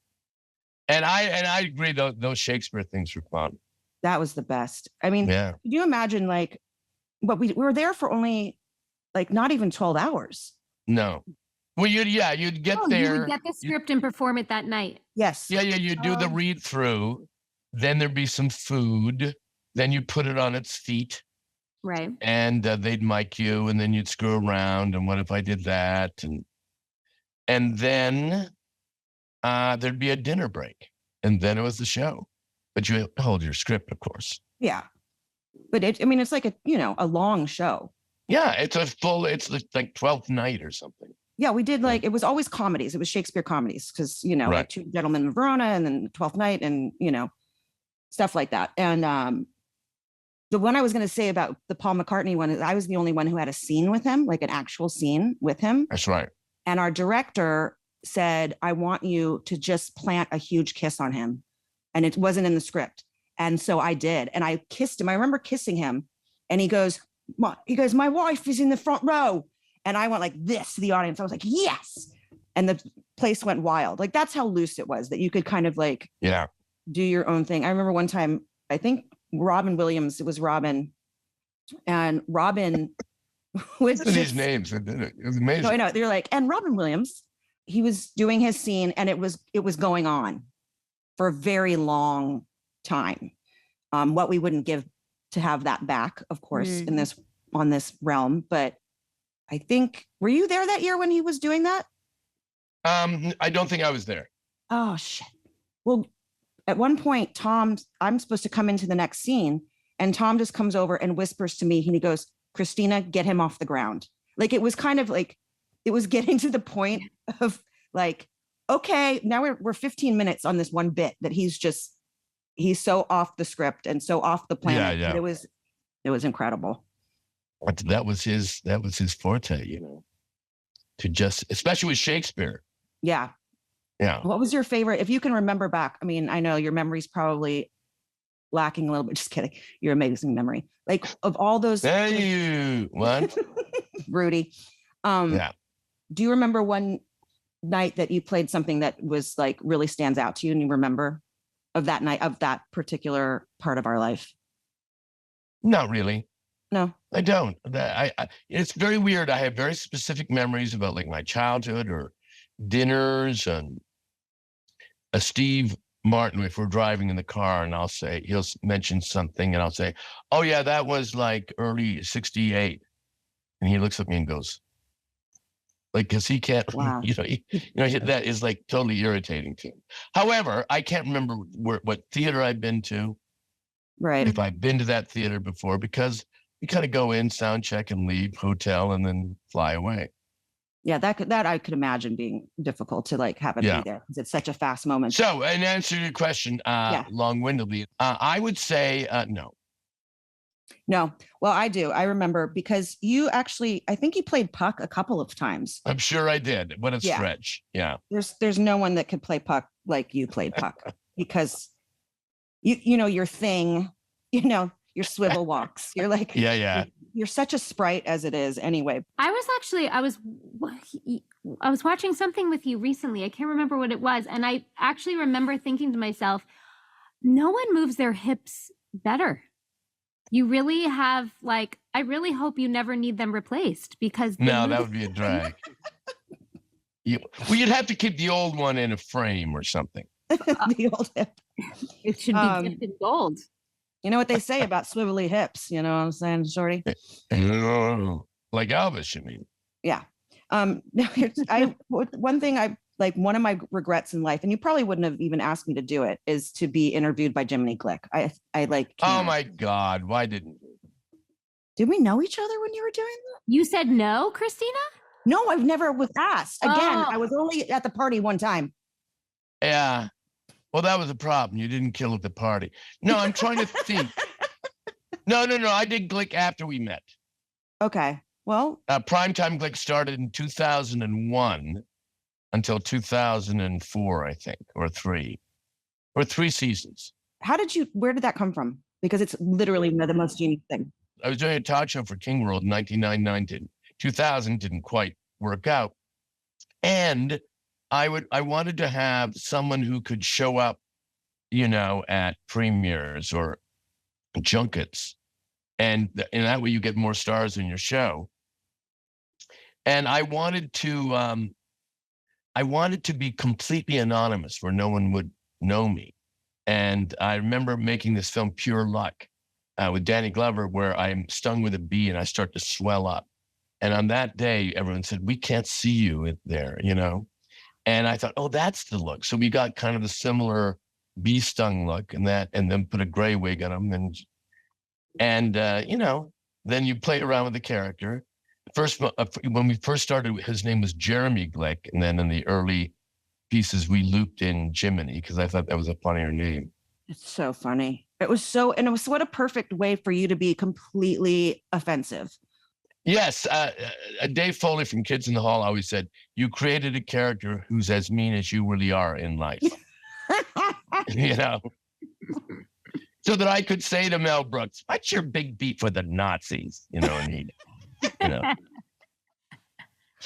C: And I agree, those Shakespeare things were fun.
A: That was the best. I mean, yeah. Can you imagine, like, but we were there for only like not even 12 hours.
C: No. Well, you'd get there.
D: You would get the script and perform it that night.
A: Yes.
C: Yeah. You'd do the read through. Then there'd be some food. Then you put it on its feet.
D: Right.
C: And they'd mic you, and then you'd screw around. And what if I did that? And then there'd be a dinner break. And then it was the show. But you hold your script, of course.
A: Yeah. But it's like a long show.
C: Yeah. It's like 12th night or something.
A: Yeah, we did it was always comedies. It was Shakespeare comedies because,
C: right.
A: Like Two Gentlemen of Verona and then 12th Night and, stuff like that. And the one I was going to say about the Paul McCartney one is I was the only one who had a scene with him, like an actual scene with him.
C: That's right.
A: And our director said, "I want you to just plant a huge kiss on him." And it wasn't in the script. And so I did. And I kissed him. I remember kissing him. And he goes, "My wife is in the front row." And I went like this to the audience. I was like, "Yes." And the place went wild. Like, that's how loose it was, that you could kind of like do your own thing. I remember one time, I think Robin Williams, it was Robin. And Robin was
C: these names. It was amazing.
A: No, I know. They're like, and Robin Williams, he was doing his scene and it was going on for a very long time. What we wouldn't give to have that back, of course, on this realm. But I think, were you there that year when he was doing that?
C: I don't think I was there.
A: Oh, shit. Well, at one point, I'm supposed to come into the next scene, and Tom just comes over and whispers to me, and he goes, Christina, get him off the ground. Like, it was kind of like, it was getting to the point of like, okay, now we're 15 minutes on this one bit that he's so off the script and so off the planet.
C: Yeah.
A: It was incredible.
C: But that was his forte, you know, to just, especially with Shakespeare.
A: Yeah.
C: Yeah.
A: What was your favorite? If you can remember back, I mean, I know your memory's probably lacking a little bit. Just kidding. Your amazing memory. Like, of all those.
C: Hey, what?
A: Rudy.
C: Yeah.
A: Do you remember one night that you played something that was like really stands out to you and you remember of that night, of that particular part of our life?
C: Not really.
A: No,
C: I don't. It's very weird. I have very specific memories about like my childhood or dinners and Steve Martin, if we're driving in the car and he'll mention something and I'll say, oh yeah, that was like early 68. And he looks at me and goes, like, cause he can't,
A: wow.
C: That is like totally irritating to him. However, I can't remember what theater I've been to.
A: Right.
C: If I've been to that theater before, because we kind of go in, sound check and leave, hotel, and then fly away.
A: Yeah, that I could imagine being difficult to like have it be there because it's such a fast moment.
C: So, in answer to your question, long-windedly, I would say no.
A: No, well, I do. I remember because you actually, I think you played Puck a couple of times.
C: I'm sure I did. What a stretch. Yeah.
A: There's no one that could play Puck like you played Puck because you know your thing, your swivel walks. You're like, you're such a sprite as it is anyway.
D: I was watching something with you recently. I can't remember what it was. And I actually remember thinking to myself, no one moves their hips better. You really have I really hope you never need them replaced because.
C: No, that would be a drag. You'd have to keep the old one in a frame or something.
A: The old hip.
D: It should be dipped in gold.
A: You know what they say about swivelly hips? You know what I'm saying, Shorty?
C: Like Elvis, you mean?
A: Yeah. One thing one of my regrets in life, and you probably wouldn't have even asked me to do it, is to be interviewed by Jiminy Glick. I can't.
C: Oh my God. Why didn't you?
A: Did we know each other when you were doing that?
D: You said no, Christina?
A: No, I've never was asked. Again, I was only at the party one time.
C: Yeah. Well, that was a problem. You didn't kill at the party. No, I'm trying to think. No. I did Glick after we met.
A: Okay. Well,
C: Primetime Glick started in 2001 until 2004, I think, or three seasons.
A: Where did that come from? Because it's literally the most unique thing.
C: I was doing a talk show for King World in 1999. 2000 didn't quite work out. And I wanted to have someone who could show up, at premieres or junkets. And that way you get more stars in your show. And I wanted to be completely anonymous where no one would know me. And I remember making this film Pure Luck with Danny Glover, where I'm stung with a bee and I start to swell up. And on that day, everyone said, we can't see you there, And I thought, oh, that's the look. So we got kind of the similar bee stung look and then put a gray wig on him. And then you play around with the character. First, when we first started, his name was Jeremy Glick. And then in the early pieces, we looped in Jiminy because I thought that was a funnier name.
A: It's so funny. It was what a perfect way for you to be completely offensive.
C: Yes. Dave Foley from Kids in the Hall always said, you created a character who's as mean as you really are in life. So that I could say to Mel Brooks, what's your big beef with the Nazis? And he,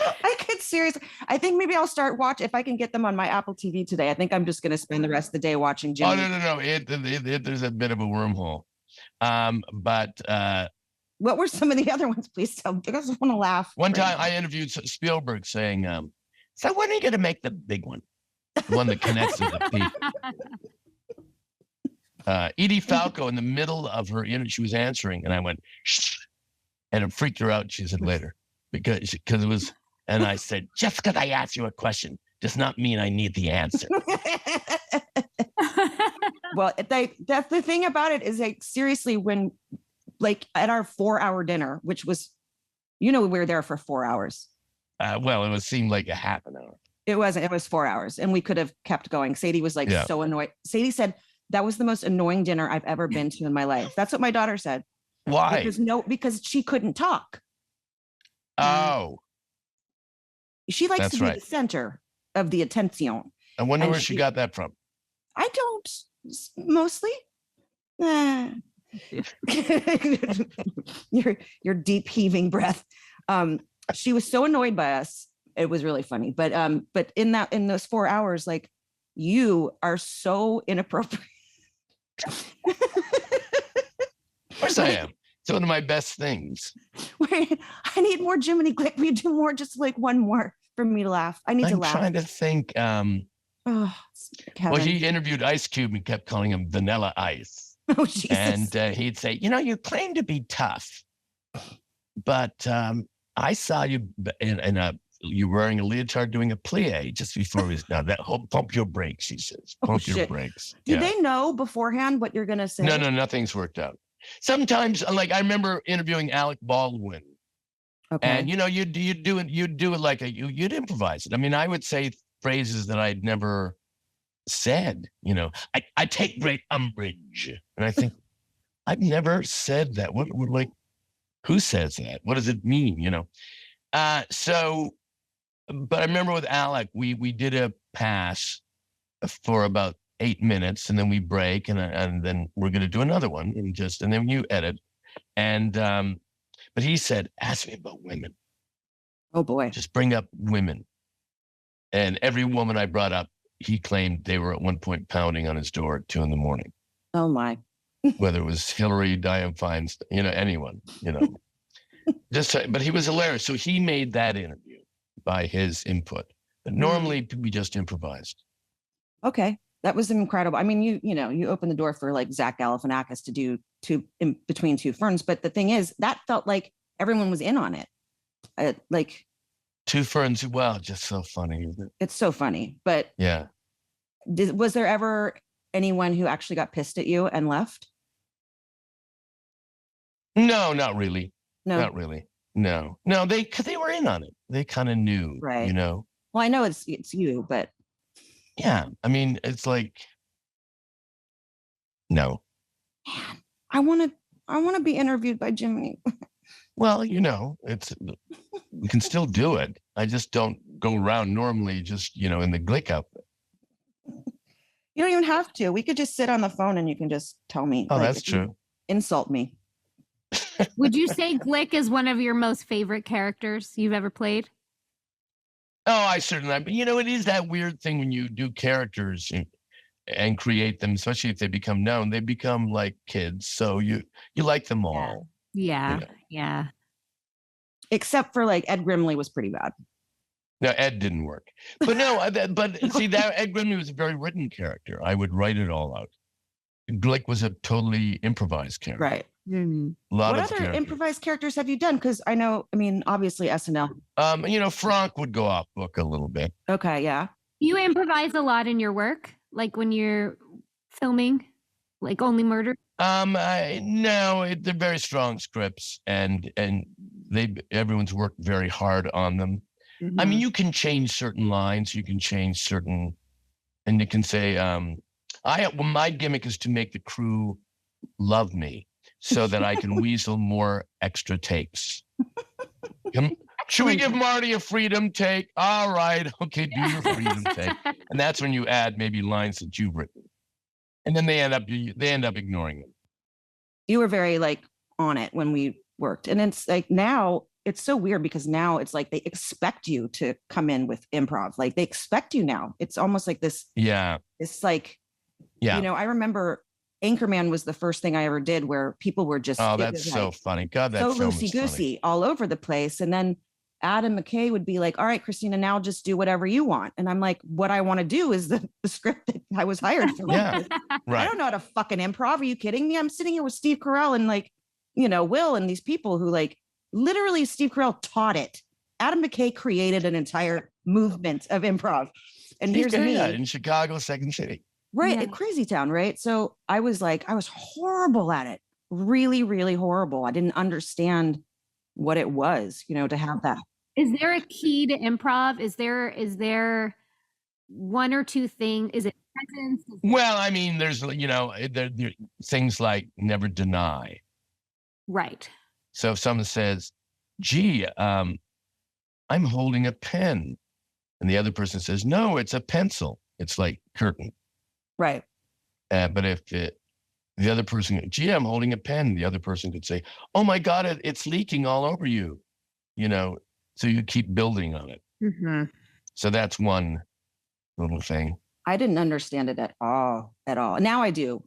A: I could seriously, I think maybe I'll start watch if I can get them on my Apple TV today. I think I'm just going to spend the rest of the day watching Jimmy.
C: Oh, no. There's a bit of a wormhole. But
A: what were some of the other ones? Please tell me. I just want to laugh.
C: One time I interviewed Spielberg saying, so when are you going to make the big one? The one that connects with the people. Edie Falco in the middle of her she was answering and I went, shh, and it freaked her out. She said later, because it was, and I said, just because I asked you a question does not mean I need the answer.
A: Well, that's the thing about it is seriously, when like at our 4-hour dinner, which was, we were there for 4 hours.
C: Well, it seemed like a half an hour.
A: It wasn't, it was 4 hours, and we could have kept going. Sadie was like so annoyed. Sadie said that was the most annoying dinner I've ever been to in my life. That's what my daughter said.
C: Why?
A: Because she couldn't talk.
C: Oh.
A: She likes to be the center of the attention.
C: I wonder where she got that from.
A: I don't, mostly. Your deep heaving breath. She was so annoyed by us. It was really funny. But in those 4 hours, like, you are so inappropriate.
C: Of course I am. It's one of my best things.
A: Wait, I need more Jiminy Glick. We do more, just like one more for me to laugh. I need to laugh.
C: I'm trying to think. Well, he interviewed Ice Cube and kept calling him Vanilla Ice.
A: Oh, Jesus.
C: And he'd say, you claim to be tough, but I saw you you're wearing a leotard doing a plie just before we was now that pump your brakes, he says. Pump your brakes.
A: Did they know beforehand what you're gonna say?
C: No, nothing's worked out. Sometimes, like, I remember interviewing Alec Baldwin. Okay. And you'd do it like you'd improvise it. I mean, I would say phrases that I'd never said. I take great umbrage, and I think I've never said that. What like, who says that? What does it mean? But I remember with Alec, we did a pass for about 8 minutes, and then we break, and then we're going to do another one, and then you edit, and but he said, ask me about women.
A: Oh boy,
C: just bring up women, and every woman I brought up, he claimed they were at one point pounding on his door at 2 a.m.
A: Oh my!
C: Whether it was Hillary, Dianne Feinstein, anyone, but he was hilarious. So he made that interview by his input. But normally we just improvised.
A: Okay. That was incredible. I mean, you opened the door for like Zach Galifianakis to do in between two ferns. But the thing is, that felt like everyone was in on it. Like
C: Two ferns. Well, just so funny, isn't it?
A: It's so funny. But
C: yeah.
A: Was there ever anyone who actually got pissed at you and left?
C: No, not really.
A: No,
C: not really. No, they were in on it. They kind of knew,
A: right? Well, I know it's you, but
C: yeah, I mean, it's like, no.
A: Man, I want to be interviewed by Jiminy.
C: Well, we can still do it. I just don't go around normally just, in the Glick outfit.
A: You don't even have to. We could just sit on the phone and you can just tell me.
C: Oh, that's true.
A: Insult me.
D: Would you say Glick is one of your most favorite characters you've ever played?
C: Oh, I certainly. But it is that weird thing when you do characters and create them, especially if they become known. They become like kids, so you like them all.
D: Yeah.
A: Except for like Ed Grimley was pretty bad.
C: No, Ed didn't work. But no, see, that Ed Grimley was a very written character. I would write it all out. Glick was a totally improvised character.
A: Right. What other improvised characters have you done? Because obviously SNL.
C: Frank would go off book a little bit.
A: Okay, yeah.
D: You improvise a lot in your work, like when you're filming, like Only Murder.
C: No, they're very strong scripts, and everyone's worked very hard on them. Mm-hmm. I mean, you can change certain lines, you can change certain, and you can say, my gimmick is to make the crew love me so that I can weasel more extra takes. Should we give Marty a freedom take? All right. Okay, do your freedom take. And that's when you add maybe lines that you've written. And then they end up ignoring them.
A: You were very like on it when we worked. And it's like now it's so weird because now it's like they expect you to come in with improv. Like they expect you now. It's almost like this.
C: Yeah.
A: It's like, I remember Anchorman was the first thing I ever did where people were just,
C: that's so funny. God, that's so
A: loosey-goosey all over the place. And then Adam McKay would be like, all right, Christina, now just do whatever you want. And I'm like, what I want to do is the script that I was hired for.
C: Yeah, right.
A: I don't know how to fucking improv. Are you kidding me? I'm sitting here with Steve Carell and like, Will and these people who like literally Steve Carell taught it. Adam McKay created an entire movement of improv. And here's me
C: in Chicago, Second City.
A: Right. At Crazy Town. Right. So I was horrible at it. really, really horrible. I didn't understand what it was, to have that.
D: Is there a key to improv? Is there one or two things? Is it presence?
C: Well, I mean, there's, there things like never deny.
D: Right.
C: So if someone says, gee, I'm holding a pen, and the other person says, no, it's a pencil. It's like curtain.
A: Right.
C: But if the other person, gee, I'm holding a pen, the other person could say, oh my God, it's leaking all over you. So you keep building on it.
D: Mm-hmm.
C: So that's one little thing.
A: I didn't understand it at all. Now I do,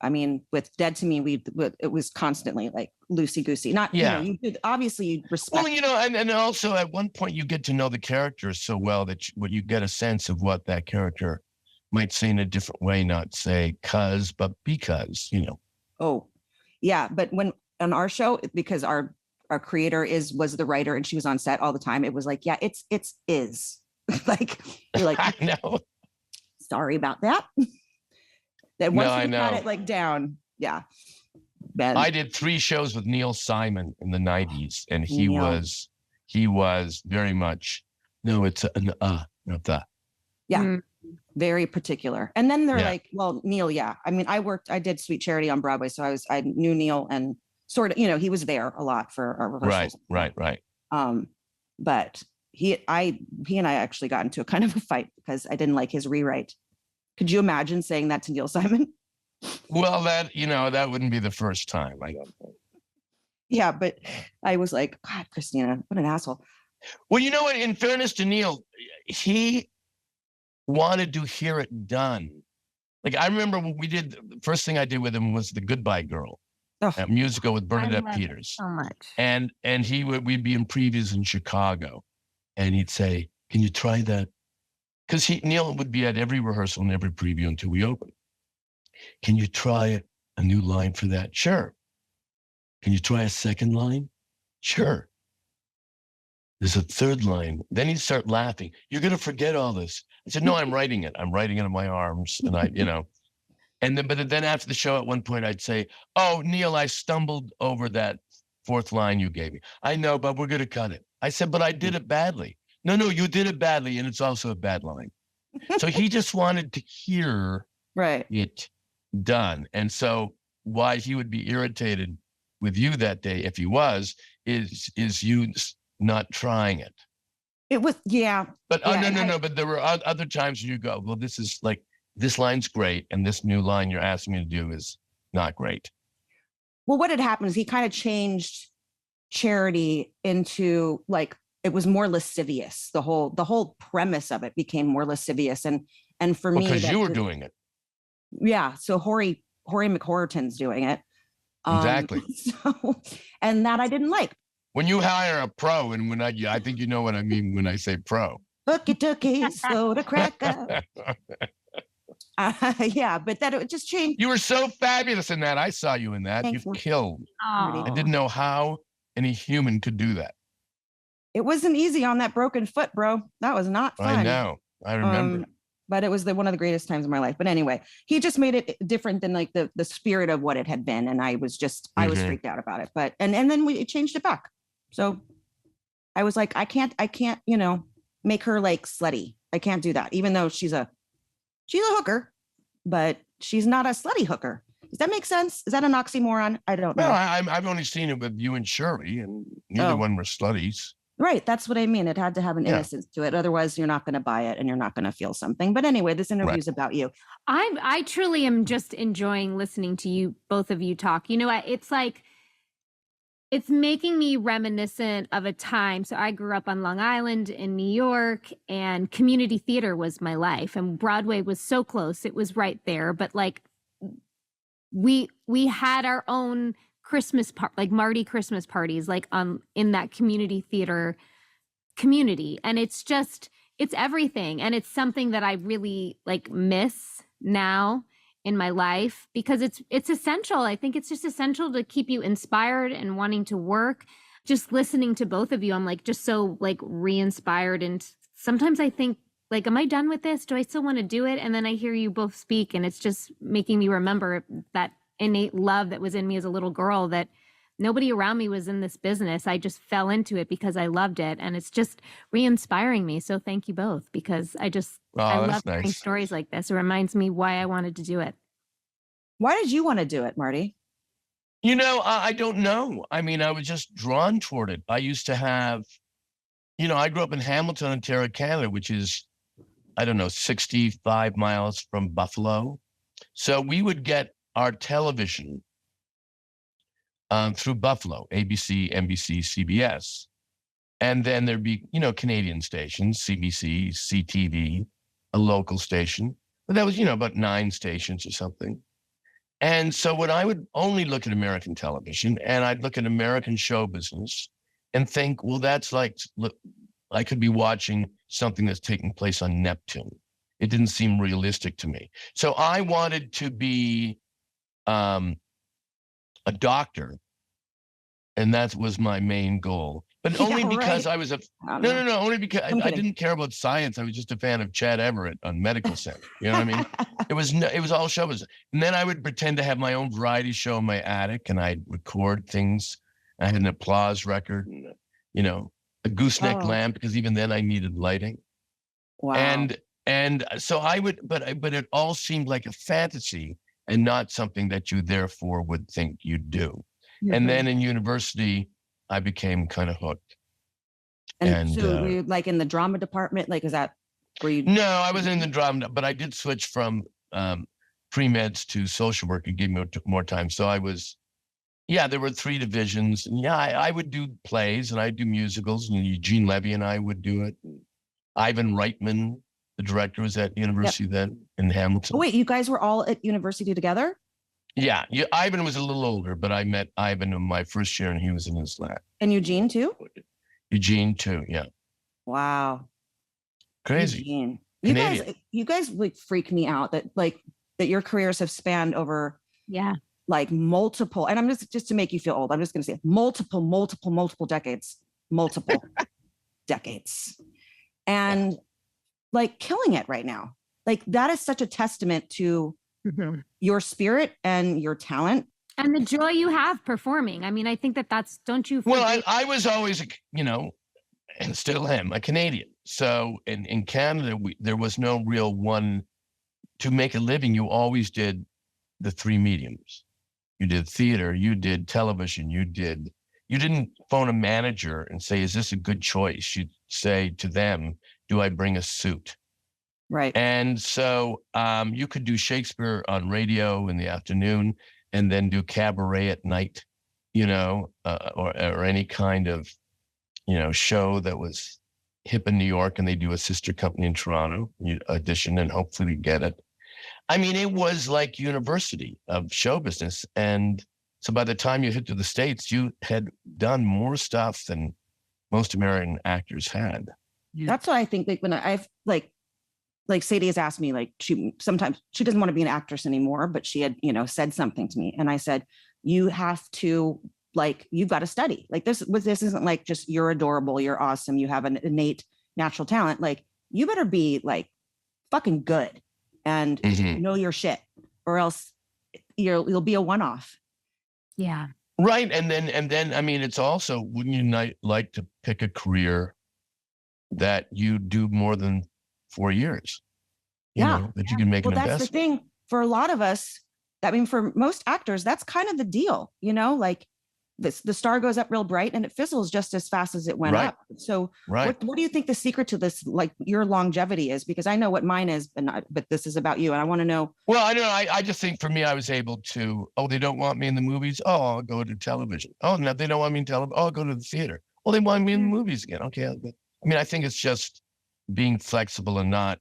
A: I mean, with Dead to Me, it was constantly like loosey-goosey. Not, you did, obviously you respect.
C: Well, and also at one point you get to know the characters so well that you get a sense of what that character might say in a different way, not say cause, but because,
A: Oh, yeah. But when on our show, because our creator was the writer and she was on set all the time, it was like, yeah, it's is like, you're like,
C: I know.
A: Sorry about that. That once
C: I
A: you got
C: know.
A: it like down, yeah. Ben.
C: I did 3 shows with Neil Simon in the 90s, and he was very much, no, it's an not that.
A: Yeah.
D: Mm-hmm.
A: Very particular. And then they're like, well, Neil, yeah. I mean, I did Sweet Charity on Broadway, so I knew Neil and sort of, he was there a lot for our rehearsals.
C: Right.
A: But he and I actually got into a kind of a fight because I didn't like his rewrite. Could you imagine saying that to Neil Simon?
C: Well, that wouldn't be the first time, I don't think.
A: Yeah, but I was like, God, Christina, what an asshole.
C: Well, you know what? In fairness to Neil, he wanted to hear it done. Like, I remember when we did, the first thing I did with him was The Goodbye Girl, a musical with Bernadette Peters.
D: So much.
C: And we'd be in previews in Chicago, and he'd say, can you try that? Because Neil would be at every rehearsal and every preview until we opened. Can you try a new line for that? Sure. Can you try a second line? Sure. There's a third line. Then he'd start laughing. You're going to forget all this. I said, no, I'm writing it. I'm writing it on my arms. And but then after the show, at one point I'd say, oh, Neil, I stumbled over that 4th line you gave me. I know, but we're going to cut it. I said, but I did it badly. No, you did it badly. And it's also a bad line. So he just wanted to hear it done. And so why he would be irritated with you that day, if he was, is you not trying it.
A: It was, yeah.
C: But no. But there were other times when you go, well, this is like, this line's great, and this new line you're asking me to do is not great.
A: Well, what had happened is he kind of changed Charity into like, it was more lascivious. The whole premise of it became more lascivious, and for me,
C: because you were doing it.
A: Yeah. So Horie McHorton's doing it.
C: Exactly.
A: So, and that I didn't like.
C: When you hire a pro, and when I think you know what I mean when I say pro.
A: Hooky tooky, soda cracker. Yeah, but that it just changed.
C: You were so fabulous in that. I saw you in that.
A: Thanks.
C: You killed.
D: Oh.
C: I didn't know how any human could do that.
A: It wasn't easy on that broken foot, bro. That was not fun.
C: I know. I remember.
A: But it was one of the greatest times of my life. But anyway, he just made it different than like the spirit of what it had been. And I was freaked out about it. But and then we changed it back. So I was like, I can't, make her like slutty. I can't do that, even though she's a hooker, but she's not a slutty hooker. Does that make sense? Is that an oxymoron? I don't know.
C: No, I've only seen it with you and Shirley, and neither one were slutties. Right.
A: That's what I mean. It had to have an innocence to it. Otherwise, you're not going to buy it and you're not going to feel something. But anyway, this interview is about you.
D: I truly am just enjoying listening to you, both of you talk. It's like, it's making me reminiscent of a time. So I grew up on Long Island in New York, and community theater was my life, and Broadway was so close. It was right there. But like we had our own Christmas like Marty Christmas parties, like in that community theater community. And it's everything. And it's something that I really like miss now in my life, because it's essential. I think it's just essential to keep you inspired and wanting to work. Just listening to both of you, I'm like just so like re-inspired. And sometimes I think like, am I done with this? Do I still want to do it? And then I hear you both speak, and it's just making me remember that innate love that was in me as a little girl that nobody around me was in this business. I just fell into it because I loved it. And it's just re-inspiring me. So thank you both, because I love hearing
C: nice.
D: stories like this. It reminds me why I wanted to do it.
A: Why did you want to do it, Marty?
C: I don't know. I mean, I was just drawn toward it. I used to have, I grew up in Hamilton, Ontario, Canada, which is, 65 miles from Buffalo. So we would get our television through Buffalo, ABC, NBC, CBS. And then there'd be, Canadian stations, CBC, CTV, a local station. But that was, about 9 stations or something. And so when I would only look at American television and I'd look at American show business and think, well, that's like, look, I could be watching something that's taking place on Neptune. It didn't seem realistic to me. So I wanted to be a doctor. And that was my main goal. But only because I was only because I didn't care about science. I was just a fan of Chad Everett on Medical Center. You know what I mean? It was all show business. And then I would pretend to have my own variety show in my attic, and I'd record things. I had an applause record, and a gooseneck lamp, because even then I needed lighting.
A: Wow.
C: And so I would, but it all seemed like a fantasy and not something that you therefore would think you'd do. Mm-hmm. And then in university, I became kind of hooked.
A: And so were you like in the drama department? Like, is that where you?
C: No, I was in the drama, but I did switch from pre-meds to social work. It gave me more time. So I was, there were 3 divisions. And I would do plays and I'd do musicals, and Eugene Levy and I would do it. Ivan Reitman, the director, was at university then in Hamilton.
A: Oh, wait, you guys were all at university together?
C: Yeah. Ivan was a little older, but I met Ivan in my first year and he was in his lab.
A: And Eugene too?
C: Eugene too, yeah.
A: Wow.
C: Crazy.
A: Eugene. You guys like freak me out that your careers have spanned over like multiple, and I'm just to make you feel old, I'm just gonna say multiple decades. Multiple decades. And like killing it right now. Like that is such a testament to your spirit and your talent.
D: And the joy you have performing. I mean, I think that's, don't you?
C: Well, I was always, and still am, a Canadian. So in Canada, there was no real one to make a living. You always did the 3 mediums. You did theater, you did television, you didn't phone a manager and say, is this a good choice? You'd say to them, do I bring a suit?
A: Right.
C: And so you could do Shakespeare on radio in the afternoon and then do cabaret at night, or any kind of, show that was hip in New York, and they do a sister company in Toronto. You audition and hopefully get it. I mean, it was like university of show business. And so by the time you hit to the States, you had done more stuff than most American actors had.
A: That's what I think. Like when I've like Sadie has asked me, like sometimes she doesn't want to be an actress anymore, but she had, said something to me. And I said, you have to, you've got to study. Like this isn't like just you're adorable, you're awesome, you have an innate natural talent. Like you better be like fucking good and know your shit, or else you'll be a one-off.
D: Yeah.
C: Right. And then, I mean, it's also, wouldn't you like to pick a career that you do more than 4 years, that you can make an investment.
A: That's the thing for a lot of us. I mean, for most actors, that's kind of the deal, like the star goes up real bright and it fizzles just as fast as it went up. So what do you think the secret to this, like your longevity is? Because I know what mine is, but this is about you. And I want to know.
C: Well, I don't know. I just think for me, I was able to, they don't want me in the movies. Oh, I'll go to television. Oh, no, they don't want me in television. Oh, I'll go to the theater. Well, they want me in the movies again. Okay. I mean, I think it's just being flexible and not,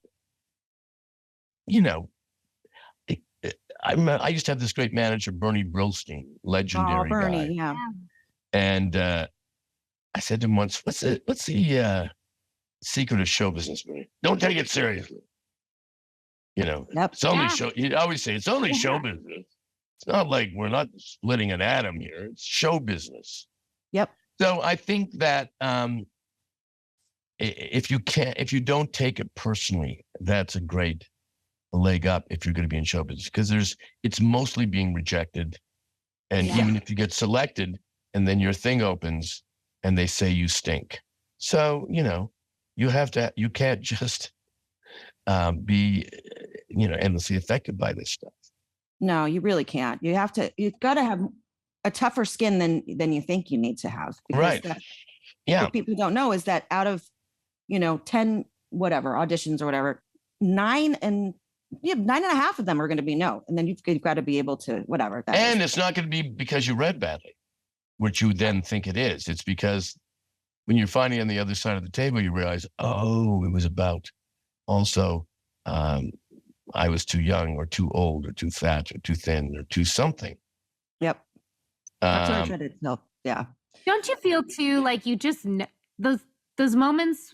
C: I used to have this great manager, Bernie Brillstein, legendary
A: Bernie,
C: guy.
A: Yeah.
C: And I said to him once, what's the secret of show business, Bernie? Don't take it seriously. It's only show. You always say it's only show business. It's not like we're not splitting an atom here. It's show business.
A: Yep.
C: So I think that if you don't take it personally, that's a great a leg up if you're going to be in show business, because it's mostly being rejected. And even if you get selected and then your thing opens and they say you stink. So, you can't just be, endlessly affected by this stuff.
A: No, you really can't. You've got to have a tougher skin than you think you need to have.
C: Right.
A: What people don't know is that out of, 10, whatever, auditions or whatever, 9.5 of them are going to be no. And then you've got to be able to, whatever.
C: It's not going to be because you read badly, which you then think it is. It's because when you're finally on the other side of the table, you realize, it was about also, I was too young or too old or too fat or too thin or too something.
A: Yep. That's what I try to tell. Yeah.
D: Don't you feel too like you just those moments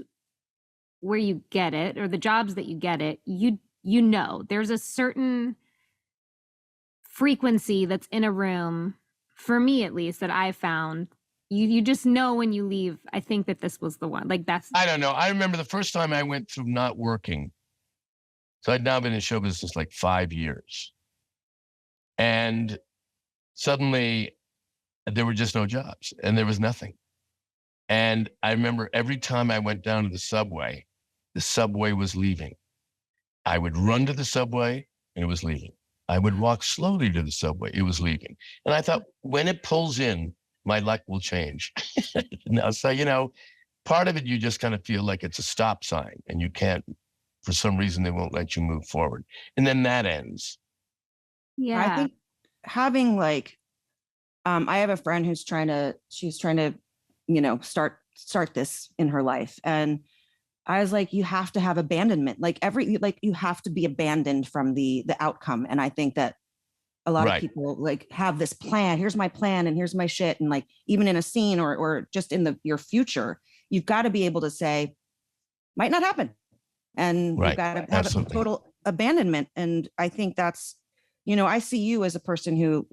D: where you get it, or the jobs that you get it, there's a certain frequency that's in a room, for me at least, that I found. You just know when you leave, I think that this was the one. Like I
C: don't know. I remember the first time I went through not working. So I'd now been in show business like 5 years. And suddenly there were just no jobs and there was nothing. And I remember every time I went down to the subway was leaving. I would run to the subway and it was leaving. I would walk slowly to the subway. It was leaving. And I thought, when it pulls in, my luck will change. So, part of it, you just kind of feel like it's a stop sign and you can't, for some reason, they won't let you move forward. And then that ends.
D: Yeah.
A: I think having I have a friend she's trying to, start this in her life. And I was like, you have to have abandonment. You have to be abandoned from the outcome. And I think that a lot of people have this plan. Here's my plan and here's my shit. And even in a scene or just in your future, you've got to be able to say, might not happen. And you've got to have a total abandonment. And I think that's, I see you as a person who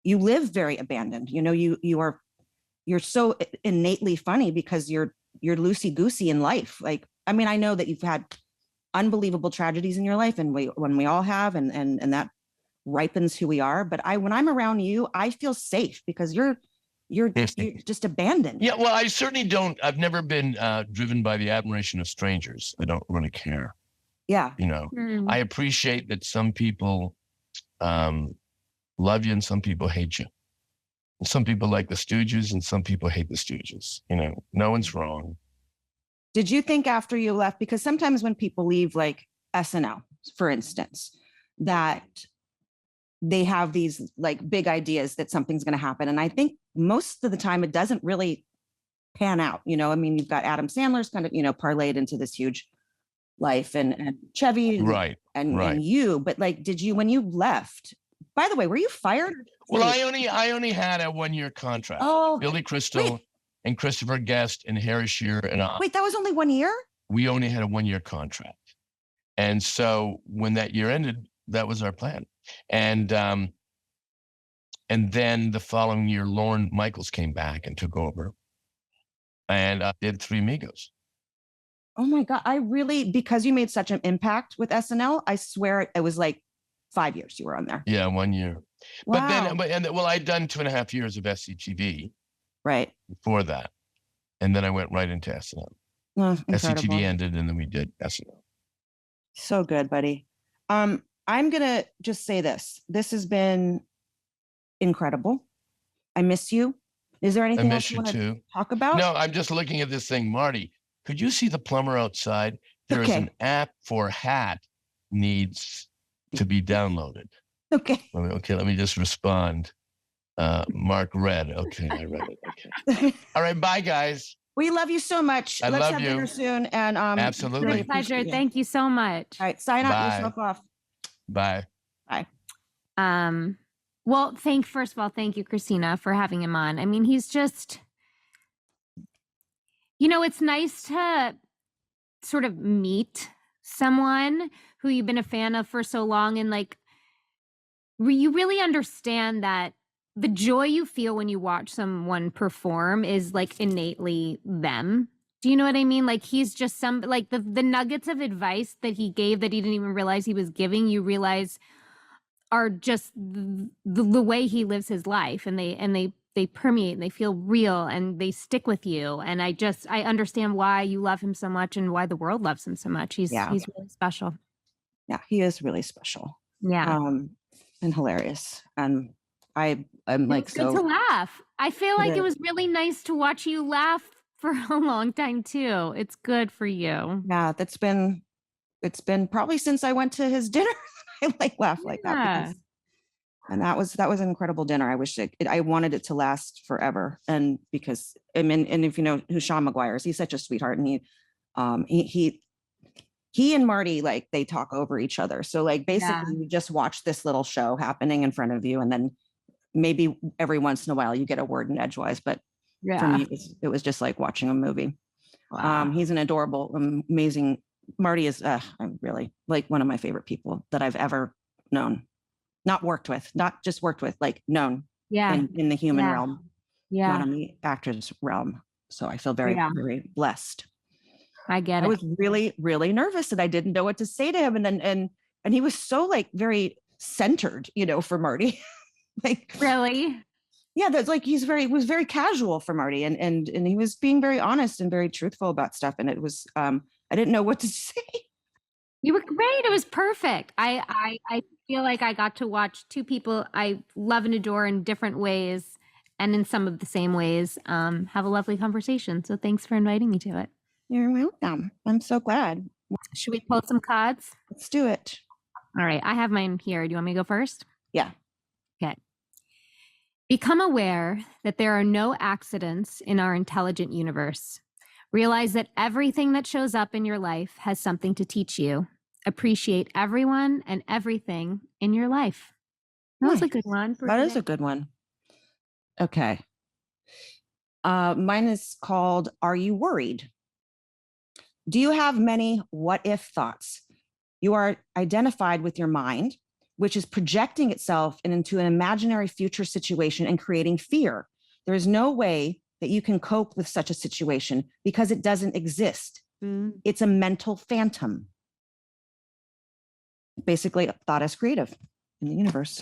A: you live very abandoned. You're so innately funny because you're loosey-goosey in life. I know that you've had unbelievable tragedies in your life, and when we all have, and that ripens who we are. But when I'm around you, I feel safe because you're just abandoned.
C: Yeah, well, I certainly don't. I've never been driven by the admiration of strangers. I don't really care.
A: Yeah.
C: I appreciate that some people love you and some people hate you. And some people like the Stooges and some people hate the Stooges. No one's wrong.
A: Did you think after you left, because sometimes when people leave SNL, for instance, that they have these big ideas that something's going to happen. And I think most of the time it doesn't really pan out. You've got Adam Sandler's kind of, parlayed into this huge life and Chevy and you, but did you, when you left, by the way, were you fired?
C: Well, I only had a 1-year contract.
A: Oh,
C: Billy Crystal and Christopher Guest and Harry Shearer and I.
A: Wait, that was only 1 year?
C: We only had a 1-year contract. And so when that year ended, that was our plan. And then the following year, Lorne Michaels came back and took over. And I did Three Amigos.
A: Oh my God. Because you made such an impact with SNL, I swear it was 5 years you were on there.
C: Yeah, 1 year.
A: Wow.
C: I'd done 2.5 years of SCTV.
A: Right.
C: Before that. And then I went right into SNL.
A: Oh,
C: SCTV ended and then we did SNL.
A: So good, buddy. I'm going to just say this. This has been incredible. I miss you. Is there anything else you want to talk about?
C: No, I'm just looking at this thing. Marty, could you see the plumber outside? There is an app for hat needs to be downloaded.
A: Okay.
C: Let me just respond. Mark read. Okay, I read it. Okay. All right, bye, guys.
A: We love you so much.
C: Let's
A: have
C: have
A: dinner soon. And
C: absolutely.
D: My pleasure. Thank you so much.
A: All right, sign out yourself off.
C: Bye.
A: Bye.
D: Well, first of all, thank you, Christina, for having him on. He's just, it's nice to sort of meet someone who you've been a fan of for so long, and you really understand that the joy you feel when you watch someone perform is innately them. Do you know what I mean? Like he's just like the nuggets of advice that he gave that he didn't even realize he was giving, you realize are just the way he lives his life, and they permeate and they feel real and they stick with you. And I understand why you love him so much and why the world loves him so much. He's really special.
A: Yeah, he is really special.
D: Yeah.
A: And hilarious. And I'm like,
D: it's good to laugh. I feel like it was really nice to watch you laugh for a long time too. It's good for you.
A: Yeah, it's been probably since I went to his dinner. I like laugh like that and that was an incredible dinner. I wish I wanted it to last forever. And because and if you know who Sean McGuire is, he's such a sweetheart, and he and Marty, like, they talk over each other. So like basically you just watch this little show happening in front of you, and then maybe every once in a while you get a word in edgewise, but for me it was just like watching a movie. Wow. He's an adorable, amazing. Marty is I'm really like one of my favorite people that I've ever known, not just worked with, like known in the human realm, not in the actor's realm. So I feel very, very blessed.
D: I get it.
A: I was really, really nervous and I didn't know what to say to him. And he was so like very centered, you know, for Marty. Like
D: really?
A: Yeah, that's like it was very casual for Marty, and he was being very honest and very truthful about stuff. And it was I didn't know what to say.
D: You were great. It was perfect. I feel like I got to watch two people I love and adore in different ways, and in some of the same ways, have a lovely conversation. So thanks for inviting me to it.
A: You're welcome. I'm so glad.
D: Should we pull some cards?
A: Let's do it.
D: All right. I have mine here. Do you want me to go first?
A: Yeah.
D: Okay. Become aware that there are no accidents in our intelligent universe. Realize that everything that shows up in your life has something to teach you. Appreciate everyone and everything in your life. That was a good one.
A: That is a good one. Okay. Mine is called, Are You Worried? Do you have many what if thoughts? You are identified with your mind, which is projecting itself into an imaginary future situation and creating fear. There is no way that you can cope with such a situation because it doesn't exist. It's a mental phantom. Basically, thought is creative in the universe.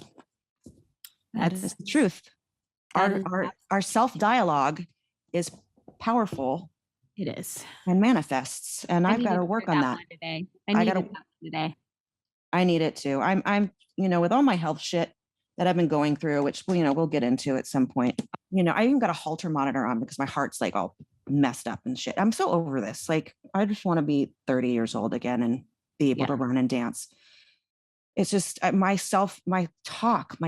A: That is the truth. Our self-dialogue is powerful.
D: It is.
A: And manifests. And I've got to work on that.
D: Today. I needed that today.
A: I need it too. I'm you know, with all my health shit that I've been going through, which, you know, we'll get into at some point. You know, I even got a Holter monitor on because my heart's like all messed up and shit. I'm so over this. Like, I just want to be 30 years old again and be able to run and dance. It's just my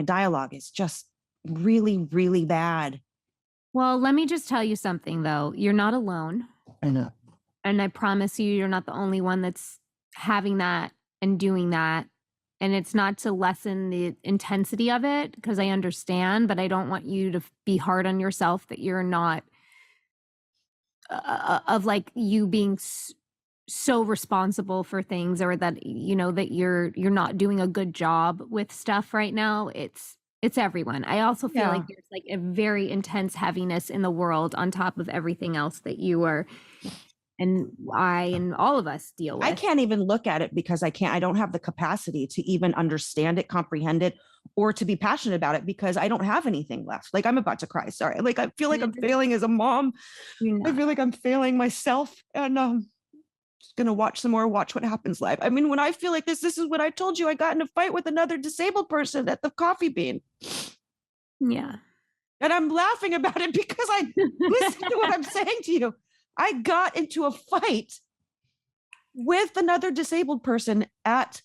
A: dialogue is just really, really bad.
D: Well, let me just tell you something though. You're not alone.
A: I know.
D: And I promise you, you're not the only one that's having that and doing that. And it's not to lessen the intensity of it, because I understand, but I don't want you to be hard on yourself that you're not of like you being so responsible for things, or that, you know, that you're not doing a good job with stuff right now. It's everyone. I also feel like there's like a very intense heaviness in the world on top of everything else that you are and I and all of us deal with.
A: I can't even look at it because I don't have the capacity to even understand it, comprehend it, or to be passionate about it, because I don't have anything left. Like, I'm about to cry. Sorry. Like, I feel like I'm failing as a mom. I feel like I'm failing myself, and just going to watch What Happens Live. I mean, when I feel like this is what I told you. I got in a fight with another disabled person at the Coffee Bean.
D: Yeah.
A: And I'm laughing about it because I listen to what I'm saying to you. I got into a fight with another disabled person at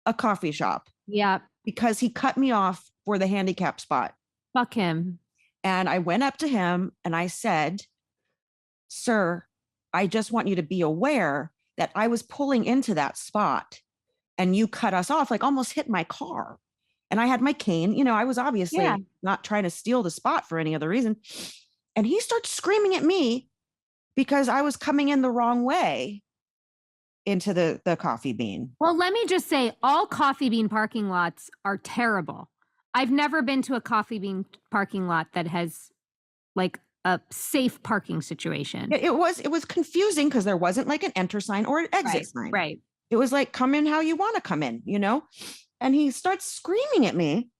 A: a coffee shop.
D: Yeah.
A: Because he cut me off for the handicap spot.
D: Fuck him.
A: And I went up to him and I said, "Sir, I just want you to be aware that I was pulling into that spot and you cut us off, like almost hit my car. And I had my cane. You know, I was obviously not trying to steal the spot for any other reason." And he starts screaming at me because I was coming in the wrong way into the Coffee Bean.
D: Well, let me just say, all Coffee Bean parking lots are terrible. I've never been to a Coffee Bean parking lot that has like a safe parking situation.
A: It was confusing because there wasn't like an enter sign or an exit sign.
D: Right.
A: It was like, come in how you want to come in, you know? And he starts screaming at me.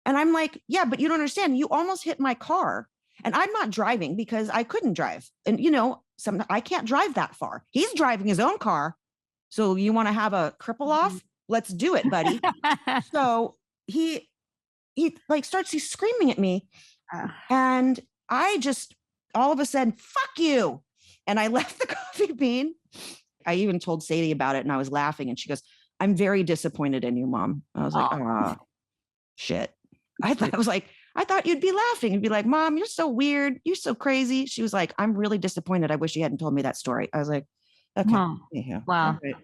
A: And I'm like, yeah, but you don't understand. You almost hit my car. And I'm not driving because I couldn't drive. And, you know, I can't drive that far. He's driving his own car. So you want to have a cripple off? Let's do it, buddy. So he like starts screaming at me. And I just all of a sudden, fuck you. And I left the coffee bean. I even told Sadie about it and I was laughing. And she goes, I'm very disappointed in you, Mom. I was like, oh, shit. I thought you'd be laughing and be like, Mom, you're so weird. You're so crazy. She was like, I'm really disappointed. I wish you hadn't told me that story. I was like, okay. Yeah.
D: Wow.
A: Right.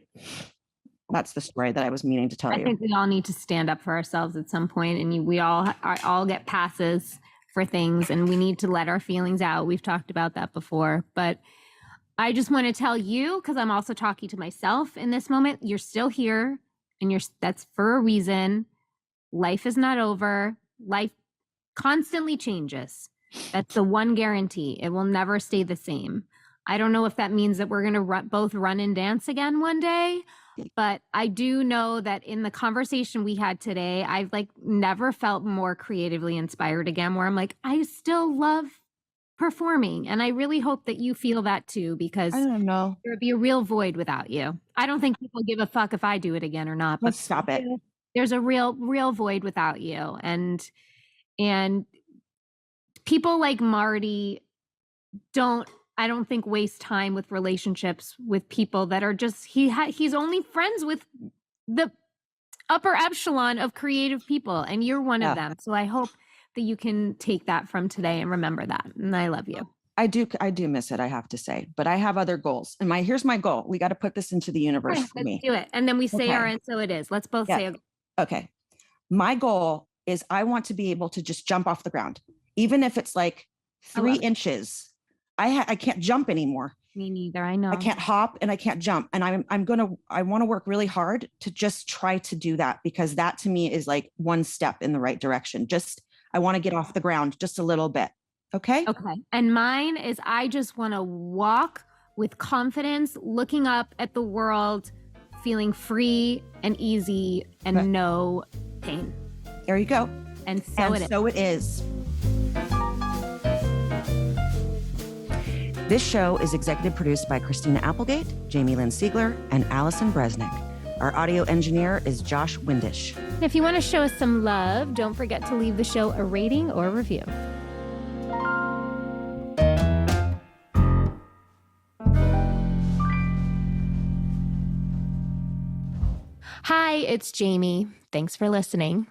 A: That's the story that I was meaning to tell you.
D: I think we all need to stand up for ourselves at some point, and we all get passes for things, and we need to let our feelings out. We've talked about that before, but I just want to tell you, because I'm also talking to myself in this moment, you're still here, and that's for a reason. Life is not over. Life constantly changes. That's the one guarantee. It will never stay the same. I don't know if that means that we're going to both run and dance again one day, but I do know that in the conversation we had today, I've like never felt more creatively inspired again, where I'm like, I still love performing. And I really hope that you feel that too, because
A: I don't know.
D: there would be a real void without you. I don't think people give a fuck if I do it again or not.
A: Let's stop it.
D: There's a real void without you. And people like Marty I don't think waste time with relationships with people that are just, he's only friends with the upper echelon of creative people, and you're one of them. So I hope that you can take that from today and remember that. And I love you.
A: I do miss it, I have to say, but I have other goals. And here's my goal. We got to put this into the universe for me.
D: Let's do it. And then we say our, and so it is. Let's both say,
A: okay. My goal is I want to be able to just jump off the ground, even if it's like 3 inches. I can't jump anymore.
D: Me neither. I know.
A: I can't hop and I can't jump. And I want to work really hard to just try to do that, because that to me is like one step in the right direction. I want to get off the ground just a little bit. Okay.
D: Okay. And mine is, I just want to walk with confidence, looking up at the world, feeling free and easy and no pain.
A: There you go.
D: And so it is.
A: This show is executive produced by Christina Applegate, Jamie-Lynn Sigler, and Allison Bresnick. Our audio engineer is Josh Windish.
B: If you want to show us some love, don't forget to leave the show a rating or review. Hi, it's Jamie. Thanks for listening.